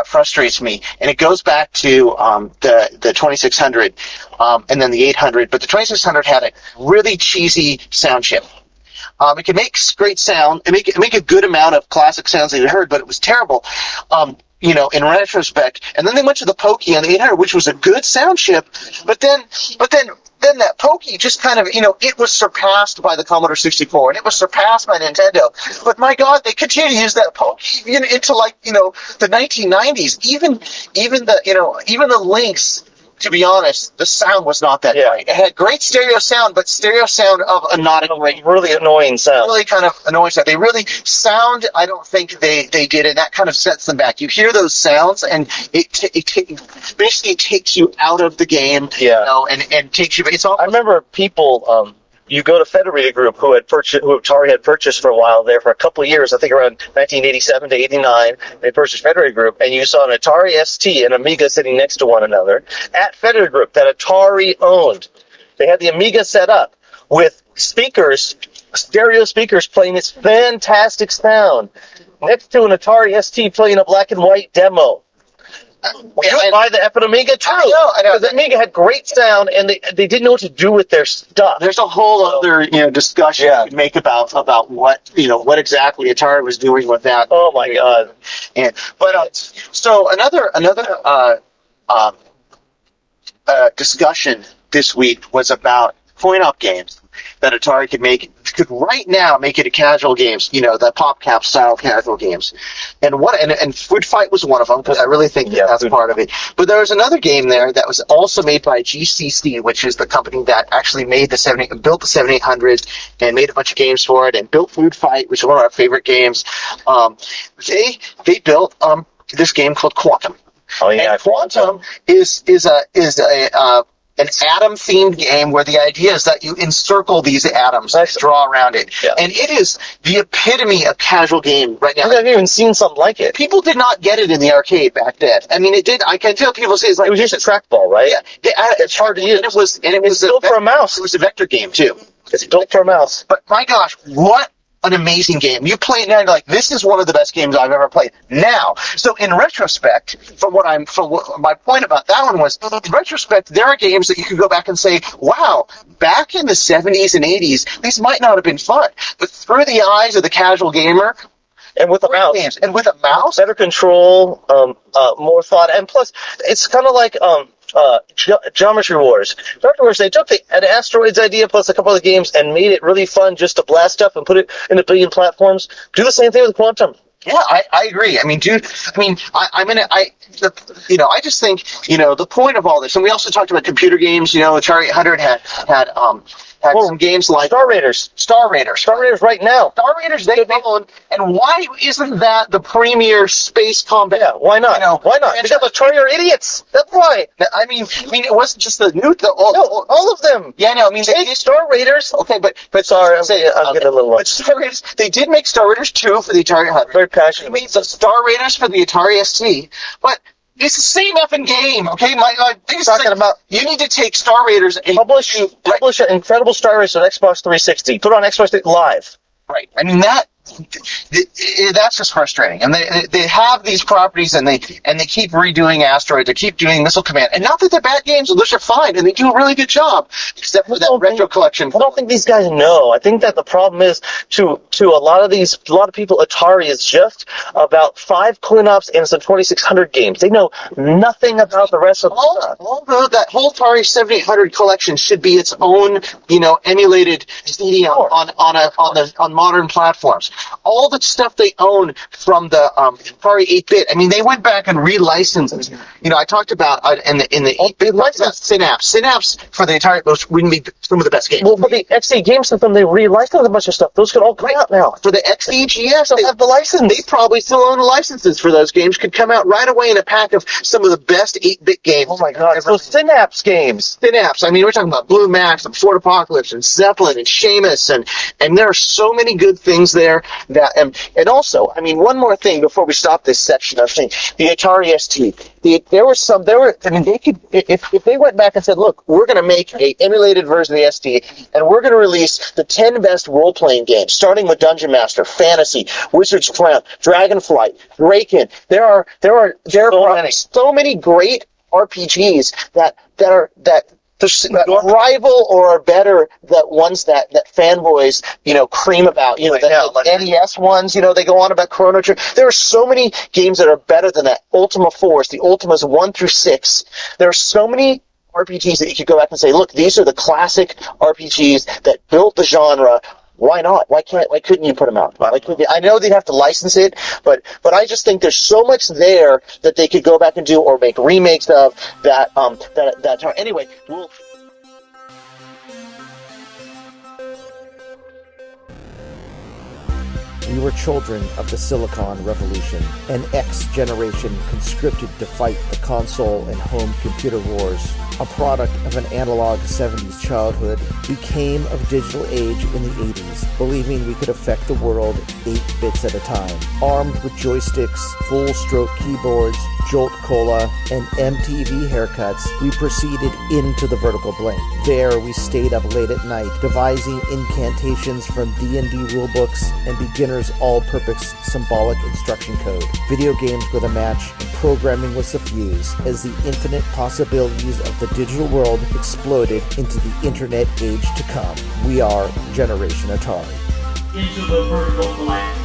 frustrates me, and it goes back to the 2600 and then the 800, but the 2600 had a really cheesy sound chip. It could make great sound and make a good amount of classic sounds that you heard, but it was terrible. In retrospect. And then they went to the Pokey on the 800, which was a good sound chip, but then that Pokey just kind of, it was surpassed by the Commodore 64, and it was surpassed by Nintendo. But my God, they continue to use that Pokey into the 1990s. Even the Lynx. To be honest, the sound was not that great. It had great stereo sound, but stereo sound of a not a great, Really annoying sound. really kind of annoying sound. They really sound, I don't think they did, and that kind of sets them back. You hear those sounds, and it basically takes you out of the game, Yeah. and takes you. It's all. I remember people you go to Federated Group, who Atari had purchased for a while there for a couple of years, I think around 1987 to 89, they purchased Federated Group, and you saw an Atari ST and Amiga sitting next to one another at Federated Group that Atari owned. They had the Amiga set up with speakers, stereo speakers playing its fantastic sound next to an Atari ST playing a black and white demo. You would buy the effing Amiga too. I know. Because the Amiga had great sound, and they didn't know what to do with their stuff. There's a whole other discussion you could make about what exactly Atari was doing with that. Oh my God! So another discussion this week was about coin-op games that Atari could right now make it a casual games, the PopCap style casual games. And Food Fight was one of them, because I really think that's part of it. But there was another game there that was also made by GCC, which is the company that actually built the 7800 and made a bunch of games for it, and built Food Fight, which is one of our favorite games. They built this game called Quantum. Oh yeah, and Quantum is an atom-themed game where the idea is that you encircle these atoms and draw around it. Yeah. And it is the epitome of casual game right now. I haven't even seen something like it. People did not get it in the arcade back then. I mean, it did. I can tell people say it was just a trackball, right? Yeah. It's hard to use. And it was built for a mouse. It was a vector game, too. It's built for a mouse. But my gosh, what an amazing game. You play it now and you're like, this is one of the best games I've ever played. Now, so in retrospect, from what my point about that one was, in retrospect, there are games that you can go back and say, wow, back in the 70s and 80s, these might not have been fun. But through the eyes of the casual gamer, and with a mouse. And with a mouse? Better control, more thought, and plus, it's kind of like Geometry Wars. Geometry Wars, they took an Asteroids idea plus a couple of the games and made it really fun just to blast stuff and put it in a billion platforms. Do the same thing with Quantum. Yeah, I agree. I mean, dude, I just think, the point of all this, and we also talked about computer games, Atari 800 had some games like Star Raiders right now. Star Raiders, they own, and why isn't that the premier space combat? Yeah, why not? Why not? Because Atari are idiots. That's why. I mean, it wasn't just the new. All of them. Yeah, no, I mean, Star Raiders. Okay, but sorry, I'm getting a little lost. But Star Raiders, they did make Star Raiders 2 for the Atari 800. Very passionate. They made the Star Raiders for the Atari ST, but it's the same effing game, okay? My biggest talking about, you need to take Star Raiders and publish an incredible Star Raiders on Xbox 360. Put it on Xbox 360 Live. Right. I mean, that's just frustrating. And they have these properties, and they keep redoing Asteroid. They keep doing Missile Command. And not that they're bad games, those are fine, and they do a really good job, except for that retro collection. I don't think these guys know. I think that the problem is to a lot of people, Atari is just about 5 coin-ops and some 2600 games. They know nothing about the rest of the stuff. Although that whole Atari 7800 collection should be its own, emulated CD on modern platforms. All the stuff they own from the Atari 8-bit. I mean, they went back and relicensed. I talked about in the 8-bit license Synapse for the Atari would be some of the best games. Well, for the XE game system, they relicensed a bunch of stuff. Those could all come out now. For the XE, yes, they have the license. They probably still own the licenses for those games. Could come out right away in a pack of some of the best 8-bit games. Oh my God! Those Synapse games. Synapse. I mean, we're talking about Blue Max and Fort Apocalypse and Zeppelin and Seamus and there are so many good things there. That and also, I mean, one more thing before we stop this section of things, the Atari ST. They could, if they went back and said, look, we're going to make a emulated version of the ST, and we're going to release the 10 best role-playing games, starting with Dungeon Master, Fantasy, Wizard's Crown, Dragonflight, Break-In. There are so many great RPGs that rival or are better that ones that fanboys cream about the NES ones they go on about Chrono Trigger. There are so many games that are better than that. Ultima Force, the Ultimas 1 through 6. There are so many RPGs that you could go back and say, look, these are the classic RPGs that built the genre. Why not? Why couldn't you put them out? I know they'd have to license it, but I just think there's so much there that they could go back and do or make remakes of that. Anyway, we'll. We were children of the Silicon Revolution, an X generation conscripted to fight the console and home computer wars. a product of an analog 70s childhood, we came of digital age in the 80s, believing we could affect the world 8 bits at a time. Armed with joysticks, full-stroke keyboards, Jolt Cola, and MTV haircuts, we proceeded into the vertical blank. There, we stayed up late at night, devising incantations from D&D rulebooks and beginners' all-purpose symbolic instruction code. Video games were the match, and programming was the fuse, as the infinite possibilities of the digital world exploded into the internet age to come. We are Generation Atari. Into the vertical blank.